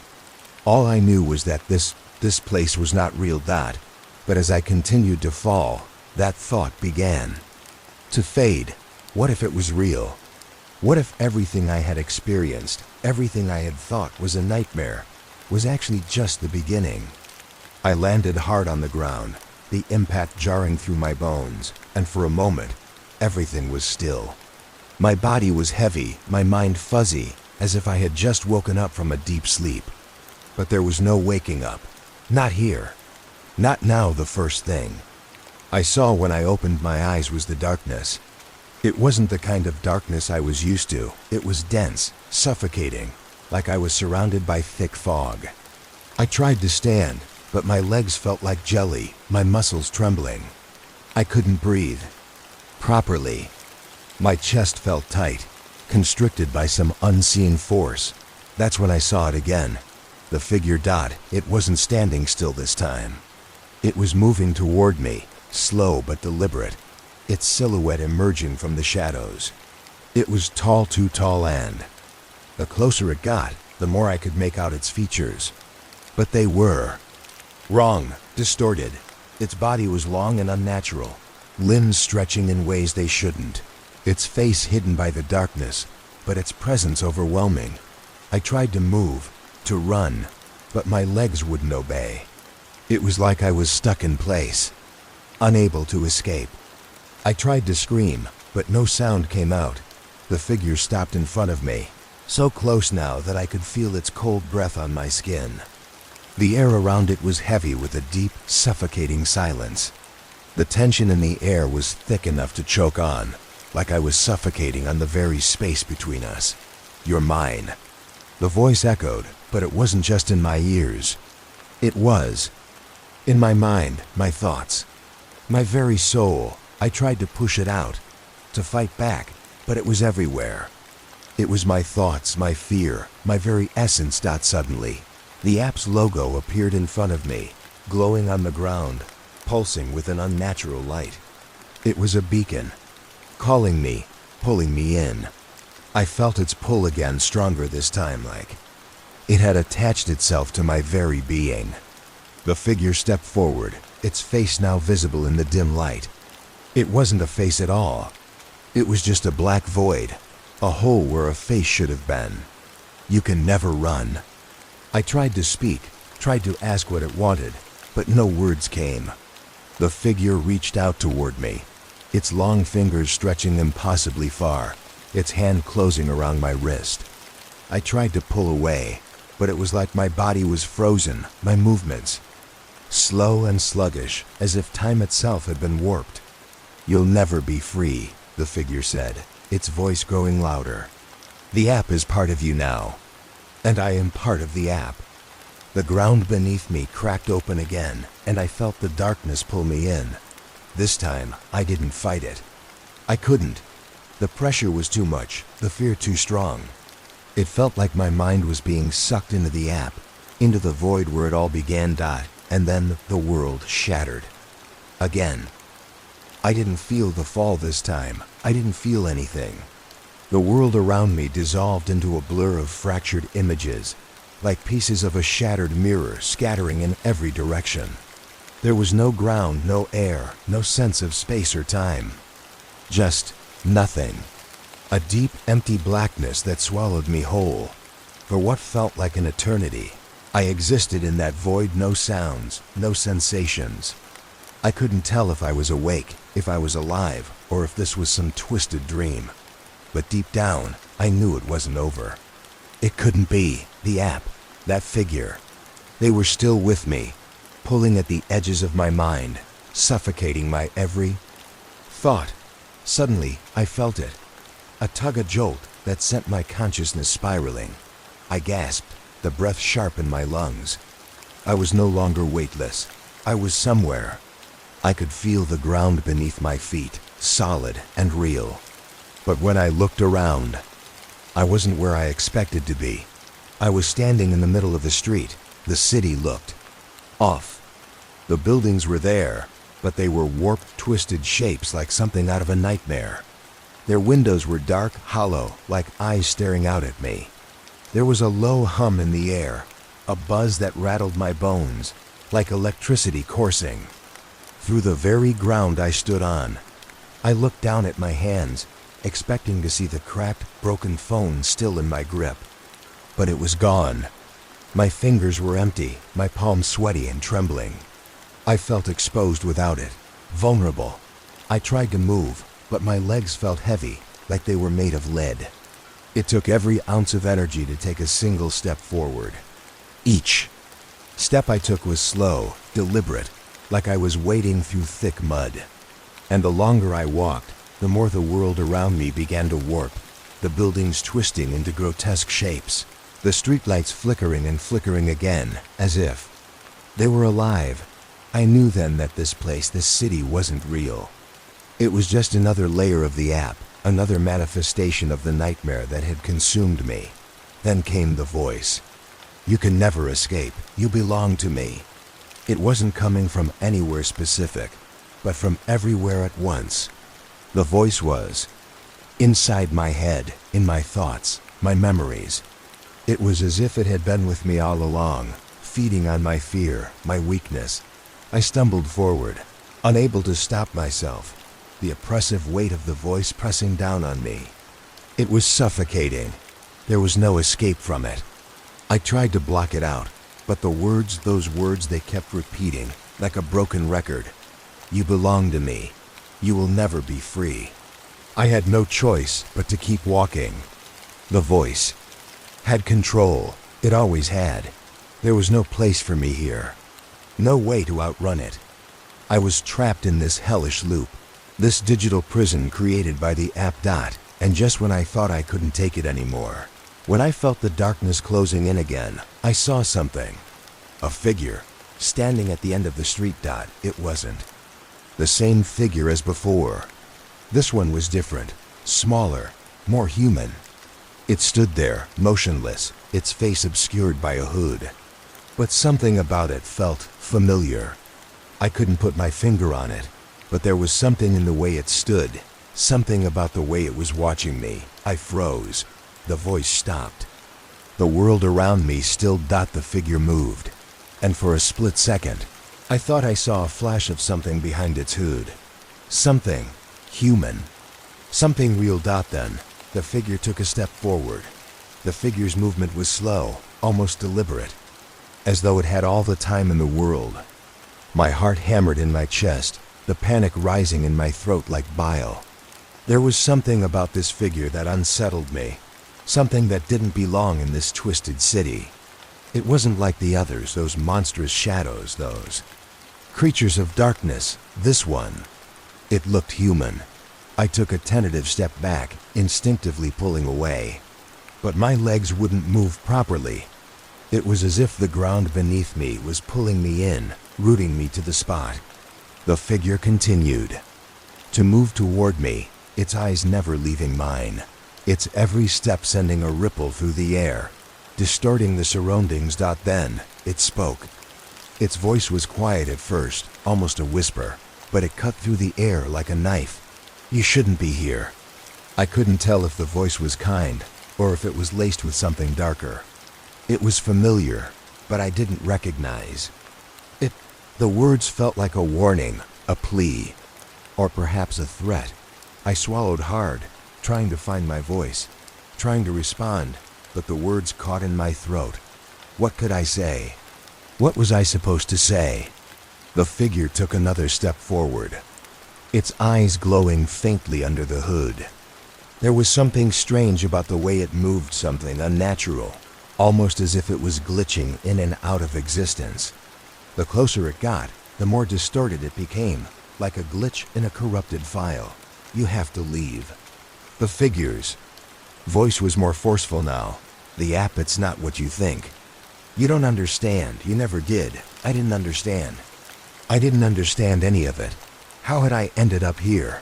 All I knew was that this place was not real. But as I continued to fall, that thought began to fade. What if it was real? What if everything I had experienced, everything I had thought was a nightmare, was actually just the beginning? I landed hard on the ground, the impact jarring through my bones, and for a moment, everything was still. My body was heavy, my mind fuzzy, as if I had just woken up from a deep sleep. But there was no waking up. Not here. Not now. The first thing I saw when I opened my eyes was the darkness. It wasn't the kind of darkness I was used to. It was dense, suffocating, like I was surrounded by thick fog. I tried to stand, but my legs felt like jelly, my muscles trembling. I couldn't breathe properly. My chest felt tight, constricted by some unseen force. That's when I saw it again. The figure. It wasn't standing still this time. It was moving toward me, slow but deliberate, its silhouette emerging from the shadows. It was tall, too tall, and the closer it got, the more I could make out its features. But they were wrong, distorted. Its body was long and unnatural, limbs stretching in ways they shouldn't. Its face hidden by the darkness, but its presence overwhelming. I tried to move, to run, but my legs wouldn't obey. It was like I was stuck in place, unable to escape. I tried to scream, but no sound came out. The figure stopped in front of me, so close now that I could feel its cold breath on my skin. The air around it was heavy with a deep, suffocating silence. The tension in the air was thick enough to choke on, like I was suffocating on the very space between us. "You're mine." The voice echoed, but it wasn't just in my ears. It was in my mind, my thoughts, my very soul. I tried to push it out, to fight back, but it was everywhere. It was my thoughts, my fear, my very essence. Suddenly, the app's logo appeared in front of me, glowing on the ground, pulsing with an unnatural light. It was a beacon, calling me, pulling me in. I felt its pull again, stronger this time, like it had attached itself to my very being. The figure stepped forward, its face now visible in the dim light. It wasn't a face at all. It was just a black void, a hole where a face should have been. "You can never run." I tried to speak, tried to ask what it wanted, but no words came. The figure reached out toward me, its long fingers stretching impossibly far, its hand closing around my wrist. I tried to pull away, but it was like my body was frozen, my movements slow and sluggish, as if time itself had been warped. "You'll never be free," the figure said, its voice growing louder. "The app is part of you now, and I am part of the app." The ground beneath me cracked open again, and I felt the darkness pull me in. This time, I didn't fight it. I couldn't. The pressure was too much, the fear too strong. It felt like my mind was being sucked into the app, into the void where it all began, and then the world shattered. Again. I didn't feel the fall this time. I didn't feel anything. The world around me dissolved into a blur of fractured images, like pieces of a shattered mirror scattering in every direction. There was no ground, no air, no sense of space or time. Just nothing. A deep, empty blackness that swallowed me whole. For what felt like an eternity, I existed in that void, no sounds, no sensations. I couldn't tell if I was awake, if I was alive, or if this was some twisted dream. But deep down, I knew it wasn't over. It couldn't be. The app, that figure. They were still with me, pulling at the edges of my mind, suffocating my every thought. Suddenly, I felt it. A tug, a jolt that sent my consciousness spiraling. I gasped, the breath sharp in my lungs. I was no longer weightless. I was somewhere. I could feel the ground beneath my feet, solid and real. But when I looked around, I wasn't where I expected to be. I was standing in the middle of the street. The city looked off. The buildings were there, but they were warped, twisted shapes like something out of a nightmare. Their windows were dark, hollow, like eyes staring out at me. There was a low hum in the air, a buzz that rattled my bones, like electricity coursing. Through the very ground I stood on, I looked down at my hands, expecting to see the cracked, broken phone still in my grip. But it was gone. My fingers were empty, my palms sweaty and trembling. I felt exposed without it, vulnerable. I tried to move, but my legs felt heavy, like they were made of lead. It took every ounce of energy to take a single step forward. Each step I took was slow, deliberate, like I was wading through thick mud. And the longer I walked, the more the world around me began to warp, the buildings twisting into grotesque shapes, the streetlights flickering and flickering again, as if they were alive. I knew then that this place, this city, wasn't real. It was just another layer of the app, another manifestation of the nightmare that had consumed me. Then came the voice. "You can never escape. You belong to me." It wasn't coming from anywhere specific, but from everywhere at once. The voice was inside my head, in my thoughts, my memories. It was as if it had been with me all along, feeding on my fear, my weakness. I stumbled forward, unable to stop myself, the oppressive weight of the voice pressing down on me. It was suffocating. There was no escape from it. I tried to block it out, but the words, those words, they kept repeating, like a broken record. "You belong to me. You will never be free." I had no choice but to keep walking. The voice had control. It always had. There was no place for me here. No way to outrun it. I was trapped in this hellish loop, this digital prison created by the app. And just when I thought I couldn't take it anymore, when I felt the darkness closing in again, I saw something. A figure, standing at the end of the street. It wasn't the same figure as before. This one was different, smaller, more human. It stood there, motionless, its face obscured by a hood. But something about it felt familiar. I couldn't put my finger on it, but there was something in the way it stood, something about the way it was watching me. I froze. The voice stopped. The world around me still. The figure moved, and for a split second, I thought I saw a flash of something behind its hood. Something human. Something real. Then, the figure took a step forward. The figure's movement was slow, almost deliberate, as though it had all the time in the world. My heart hammered in my chest, the panic rising in my throat like bile. There was something about this figure that unsettled me, something that didn't belong in this twisted city. It wasn't like the others, those monstrous shadows, those creatures of darkness. This one It looked human. I took a tentative step back, instinctively pulling away. But my legs wouldn't move properly. It was as if the ground beneath me was pulling me in, rooting me to the spot. The figure continued to move toward me, its eyes never leaving mine, its every step sending a ripple through the air, distorting the surroundings. Then it spoke. Its voice was quiet at first, almost a whisper, but it cut through the air like a knife. "You shouldn't be here." I couldn't tell if the voice was kind or if it was laced with something darker. It was familiar, but I didn't recognize it. The words felt like a warning, a plea, or perhaps a threat. I swallowed hard, trying to find my voice, trying to respond, but the words caught in my throat. What could I say? What was I supposed to say? The figure took another step forward, its eyes glowing faintly under the hood. There was something strange about the way it moved, something unnatural, almost as if it was glitching in and out of existence. The closer it got, the more distorted it became, like a glitch in a corrupted file. "You have to leave." The figure's voice was more forceful now. "The app, it's not what you think. You don't understand. You never did. I didn't understand. I didn't understand any of it. How had I ended up here?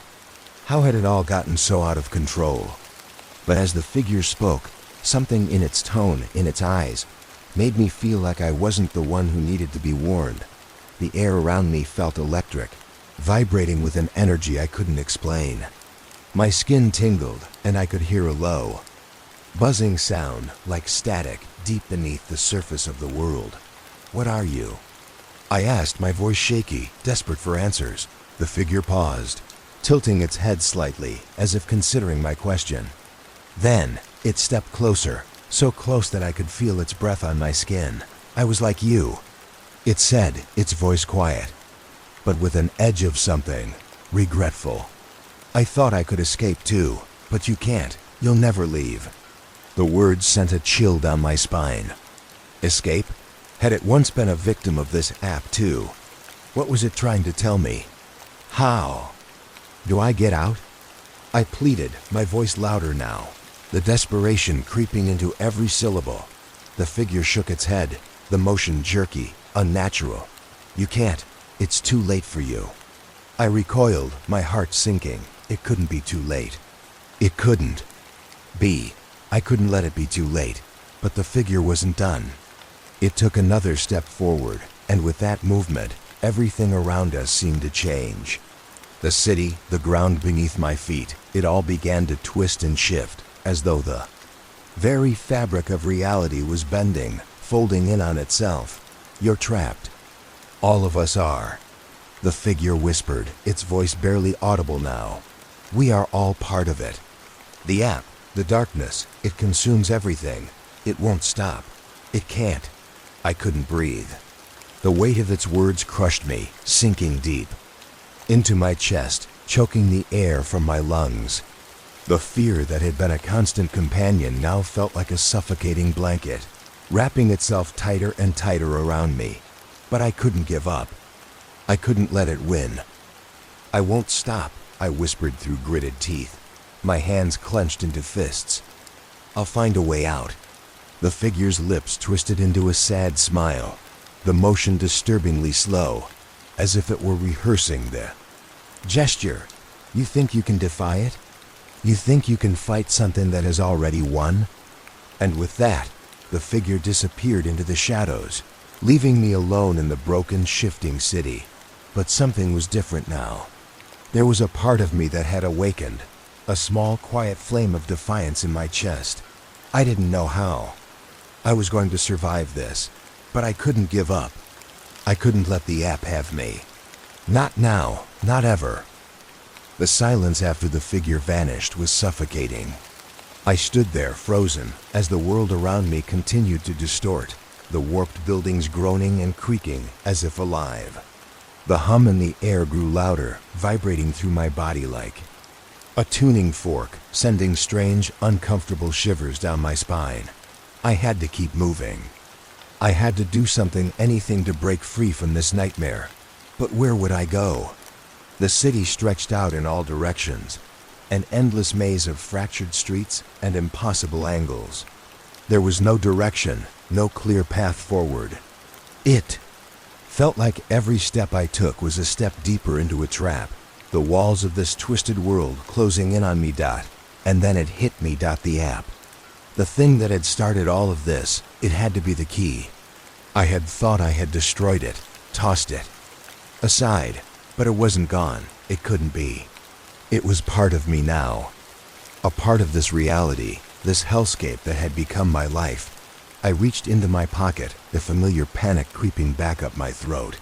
How had it all gotten so out of control?" But as the figure spoke, something in its tone, in its eyes, made me feel like I wasn't the one who needed to be warned. The air around me felt electric, vibrating with an energy I couldn't explain. My skin tingled, and I could hear a low, buzzing sound like static deep beneath the surface of the world. "What are you?" I asked, my voice shaky, desperate for answers. The figure paused, tilting its head slightly, as if considering my question. Then, it stepped closer, so close that I could feel its breath on my skin. "I was like you," it said, its voice quiet, but with an edge of something regretful. "I thought I could escape too, but you can't. You'll never leave." The words sent a chill down my spine. Escape? Had it once been a victim of this app too? What was it trying to tell me? How? Do I get out? I pleaded, my voice louder now, the desperation creeping into every syllable. The figure shook its head, the motion jerky, unnatural. "You can't. It's too late for you." I recoiled, my heart sinking. It couldn't be too late. It couldn't be. I couldn't let it be too late. But the figure wasn't done. It took another step forward, and with that movement, everything around us seemed to change. The city, the ground beneath my feet, it all began to twist and shift, as though the very fabric of reality was bending, folding in on itself. "You're trapped. All of us are," the figure whispered, its voice barely audible now. "We are all part of it. The app, the darkness, it consumes everything. It won't stop. It can't." I couldn't breathe. The weight of its words crushed me, sinking deep into my chest, choking the air from my lungs. The fear that had been a constant companion now felt like a suffocating blanket, wrapping itself tighter and tighter around me. But I couldn't give up. I couldn't let it win. "I won't stop," I whispered through gritted teeth, my hands clenched into fists. "I'll find a way out." The figure's lips twisted into a sad smile, the motion disturbingly slow, as if it were rehearsing the gesture. "You think you can defy it? You think you can fight something that has already won?" And with that, the figure disappeared into the shadows, leaving me alone in the broken, shifting city. But something was different now. There was a part of me that had awakened, a small, quiet flame of defiance in my chest. I didn't know how I was going to survive this, but I couldn't give up. I couldn't let the app have me. Not now, not ever. The silence after the figure vanished was suffocating. I stood there, frozen, as the world around me continued to distort, the warped buildings groaning and creaking as if alive. The hum in the air grew louder, vibrating through my body like a tuning fork, sending strange, uncomfortable shivers down my spine. I had to keep moving. I had to do something, anything to break free from this nightmare. But where would I go? The city stretched out in all directions, an endless maze of fractured streets and impossible angles. There was no direction, no clear path forward. It felt like every step I took was a step deeper into a trap, the walls of this twisted world closing in on me. And then it hit me. The app. The thing that had started all of this, it had to be the key. I had thought I had destroyed it, tossed it aside, but it wasn't gone. It couldn't be. It was part of me now. A part of this reality, this hellscape that had become my life. I reached into my pocket, the familiar panic creeping back up my throat.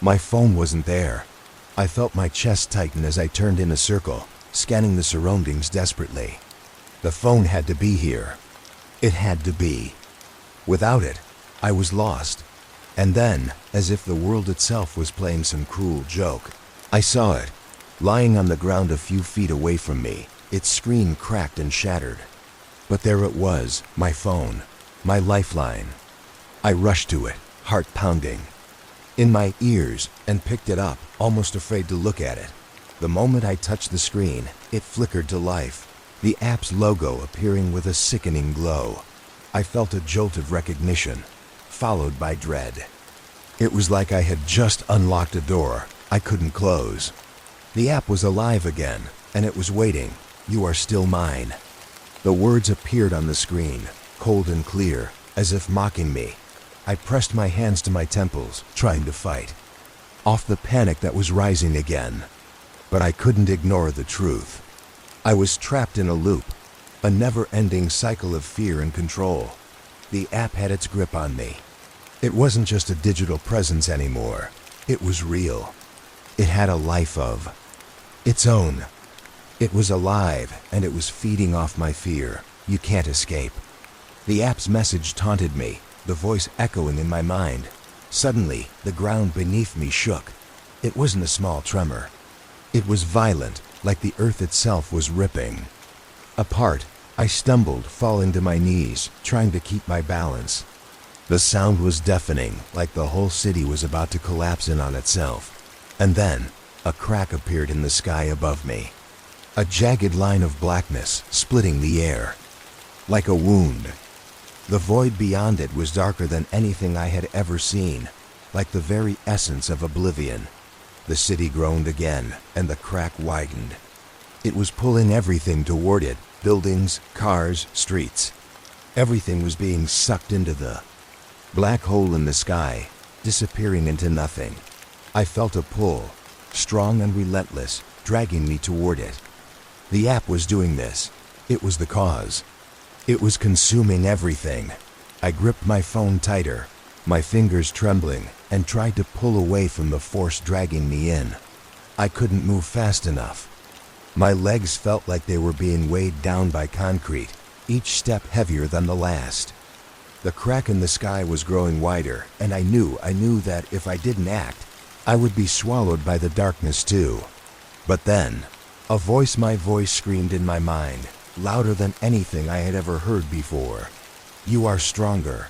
My phone wasn't there. I felt my chest tighten as I turned in a circle, scanning the surroundings desperately. The phone had to be here. It had to be. Without it, I was lost. And then, as if the world itself was playing some cruel joke, I saw it, lying on the ground a few feet away from me, its screen cracked and shattered. But there it was, my phone, my lifeline. I rushed to it, heart pounding, in my ears, and picked it up, almost afraid to look at it. The moment I touched the screen, it flickered to life, the app's logo appearing with a sickening glow. I felt a jolt of recognition, followed by dread. It was like I had just unlocked a door I couldn't close. The app was alive again, and it was waiting. "You are still mine." The words appeared on the screen, cold and clear, as if mocking me. I pressed my hands to my temples, trying to fight off the panic that was rising again. But I couldn't ignore the truth. I was trapped in a loop, a never-ending cycle of fear and control. The app had its grip on me. It wasn't just a digital presence anymore. It was real. It had a life of its own. It was alive, and it was feeding off my fear. "You can't escape." The app's message taunted me, the voice echoing in my mind. Suddenly, the ground beneath me shook. It wasn't a small tremor. It was violent, like the earth itself was ripping apart. I stumbled, falling to my knees, trying to keep my balance. The sound was deafening, like the whole city was about to collapse in on itself. And then, a crack appeared in the sky above me. A jagged line of blackness, splitting the air, like a wound. The void beyond it was darker than anything I had ever seen, like the very essence of oblivion. The city groaned again, and the crack widened. It was pulling everything toward it, buildings, cars, streets. Everything was being sucked into the black hole in the sky, disappearing into nothing. I felt a pull, strong and relentless, dragging me toward it. The app was doing this. It was the cause. It was consuming everything. I gripped my phone tighter, my fingers trembling, and tried to pull away from the force dragging me in. I couldn't move fast enough. My legs felt like they were being weighed down by concrete, each step heavier than the last. The crack in the sky was growing wider, and I knew that if I didn't act, I would be swallowed by the darkness too. But then, my voice screamed in my mind, louder than anything I had ever heard before. "You are stronger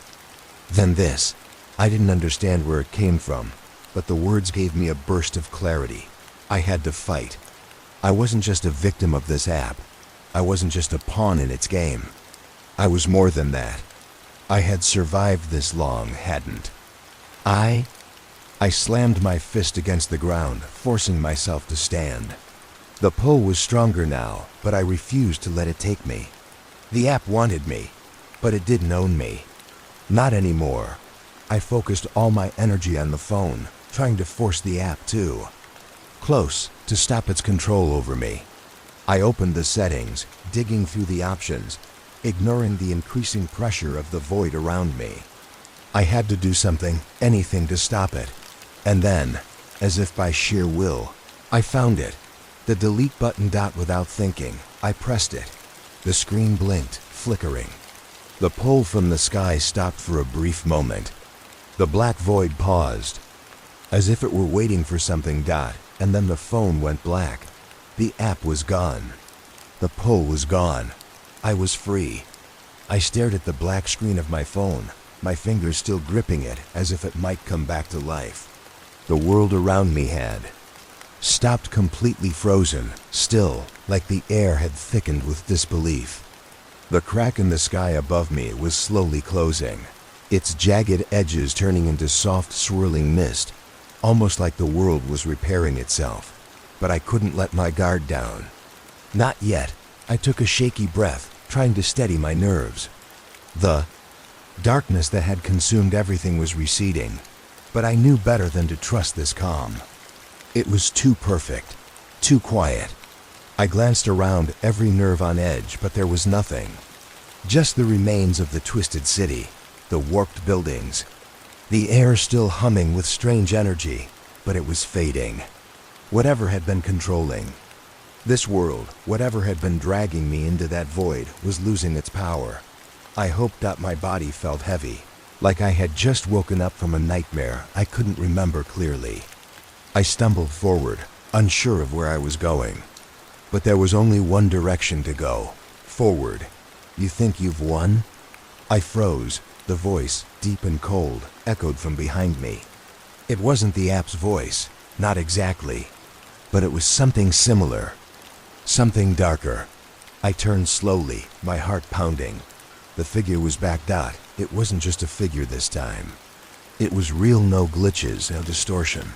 than this." I didn't understand where it came from, but the words gave me a burst of clarity. I had to fight. I wasn't just a victim of this app. I wasn't just a pawn in its game. I was more than that. I had survived this long, hadn't I? I slammed my fist against the ground, forcing myself to stand. The pull was stronger now, but I refused to let it take me. The app wanted me, but it didn't own me. Not anymore. I focused all my energy on the phone, trying to force the app too close to stop its control over me. I opened the settings, digging through the options, ignoring the increasing pressure of the void around me. I had to do something, anything to stop it. And then, as if by sheer will, I found it. The delete button. Without thinking, I pressed it. The screen blinked, flickering. The pull from the sky stopped for a brief moment. The black void paused, as if it were waiting for something. And then the phone went black. The app was gone. The pull was gone. I was free. I stared at the black screen of my phone, my fingers still gripping it as if it might come back to life. The world around me had stopped completely frozen, still, like the air had thickened with disbelief. The crack in the sky above me was slowly closing, its jagged edges turning into soft, swirling mist, almost like the world was repairing itself. But I couldn't let my guard down. Not yet. I took a shaky breath, trying to steady my nerves. The darkness that had consumed everything was receding, but I knew better than to trust this calm. It was too perfect, too quiet. I glanced around, every nerve on edge, but there was nothing. Just the remains of the twisted city, the warped buildings. The air still humming with strange energy, but it was fading. Whatever had been controlling this world, whatever had been dragging me into that void, was losing its power. I hoped that my body felt heavy, like I had just woken up from a nightmare I couldn't remember clearly. I stumbled forward, unsure of where I was going. But there was only one direction to go, forward. You think you've won? I froze. The voice, deep and cold, echoed from behind me. It wasn't the app's voice, not exactly, but it was something similar. Something darker. I turned slowly, my heart pounding. The figure was back. It wasn't just a figure this time. It was real, no glitches, no distortion.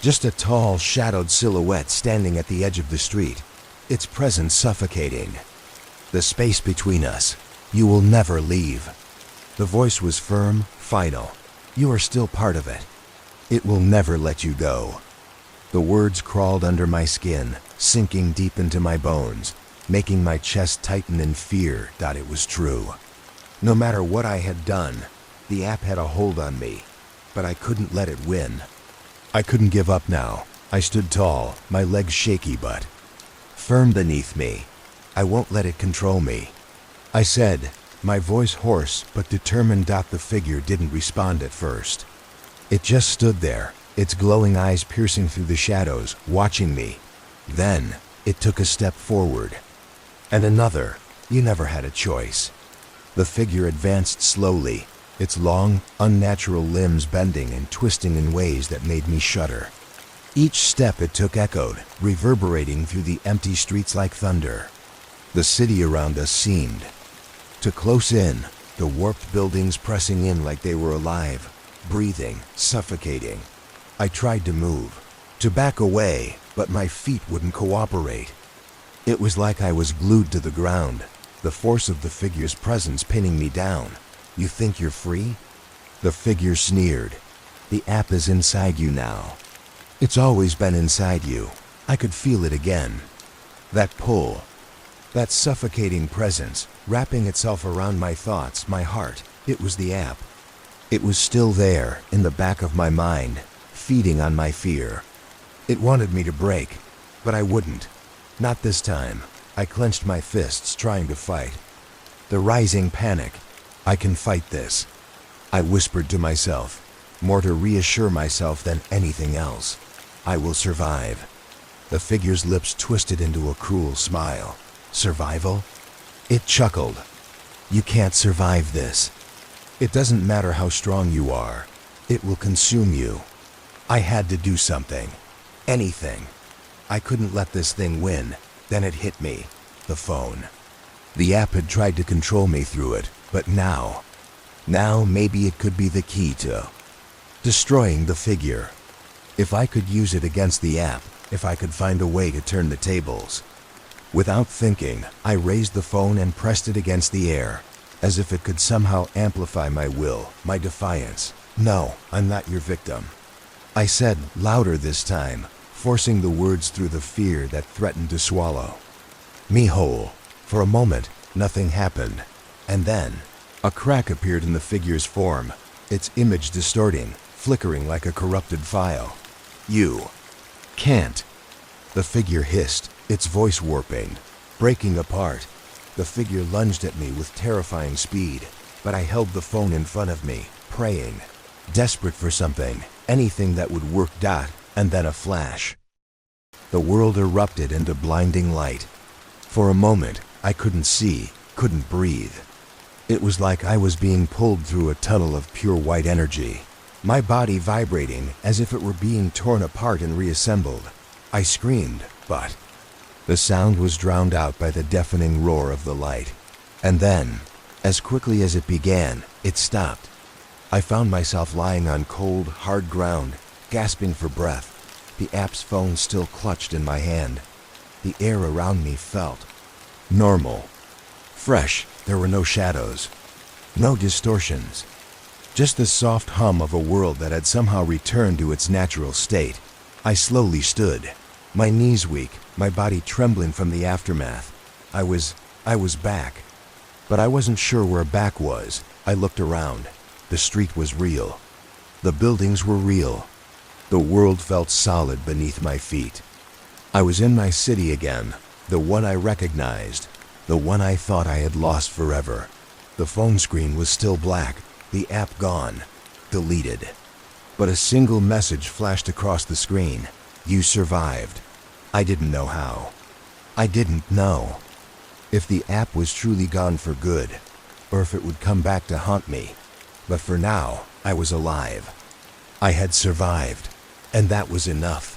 Just a tall, shadowed silhouette standing at the edge of the street, its presence suffocating. The space between us. You will never leave. The voice was firm, final. You are still part of it. It will never let you go. The words crawled under my skin, sinking deep into my bones, making my chest tighten in fear that it was true. No matter what I had done, the app had a hold on me, but I couldn't let it win. I couldn't give up now. I stood tall, my legs shaky but firm beneath me. I won't let it control me, I said, my voice hoarse but determined. The figure didn't respond at first. It just stood there, its glowing eyes piercing through the shadows, watching me. Then, it took a step forward. And another. You never had a choice. The figure advanced slowly, its long, unnatural limbs bending and twisting in ways that made me shudder. Each step it took echoed, reverberating through the empty streets like thunder. The city around us seemed to close in, the warped buildings pressing in like they were alive, breathing, suffocating. I tried to move, to back away, but my feet wouldn't cooperate. It was like I was glued to the ground, the force of the figure's presence pinning me down. You think you're free? The figure sneered. The app is inside you now. It's always been inside you. I could feel it again. That pull, that suffocating presence, wrapping itself around my thoughts, my heart. It was the app. It was still there, in the back of my mind, feeding on my fear. It wanted me to break, but I wouldn't. Not this time. I clenched my fists, trying to fight. The rising panic. I can fight this, I whispered to myself, more to reassure myself than anything else. I will survive. The figure's lips twisted into a cruel smile. Survival? It chuckled. You can't survive this. It doesn't matter how strong you are. It will consume you. I had to do something. Anything. I couldn't let this thing win. Then it hit me. The phone. The app had tried to control me through it, but now maybe it could be the key to destroying the figure. If I could use it against the app, if I could find a way to turn the tables. Without thinking, I raised the phone and pressed it against the air, as if it could somehow amplify my will, my defiance. No, I'm not your victim, I said, louder this time, forcing the words through the fear that threatened to swallow me whole. For a moment, nothing happened, and then a crack appeared in the figure's form, its image distorting, flickering like a corrupted file. You can't. The figure hissed, its voice warping, breaking apart. The figure lunged at me with terrifying speed, but I held the phone in front of me, praying, desperate for something, anything that would work. And then a flash. The world erupted into blinding light. For a moment, I couldn't see, couldn't breathe. It was like I was being pulled through a tunnel of pure white energy, my body vibrating as if it were being torn apart and reassembled. I screamed, but the sound was drowned out by the deafening roar of the light. And then, as quickly as it began, it stopped. I found myself lying on cold, hard ground, gasping for breath, the app's phone still clutched in my hand. The air around me felt normal, fresh. There were no shadows, no distortions, just the soft hum of a world that had somehow returned to its natural state. I slowly stood, my knees weak, my body trembling from the aftermath. I was back, but I wasn't sure where back was. I looked around. The street was real. The buildings were real. The world felt solid beneath my feet. I was in my city again, the one I recognized, the one I thought I had lost forever. The phone screen was still black, the app gone, deleted. But a single message flashed across the screen. You survived. I didn't know how. I didn't know if the app was truly gone for good, or if it would come back to haunt me. But for now, I was alive. I had survived, and that was enough.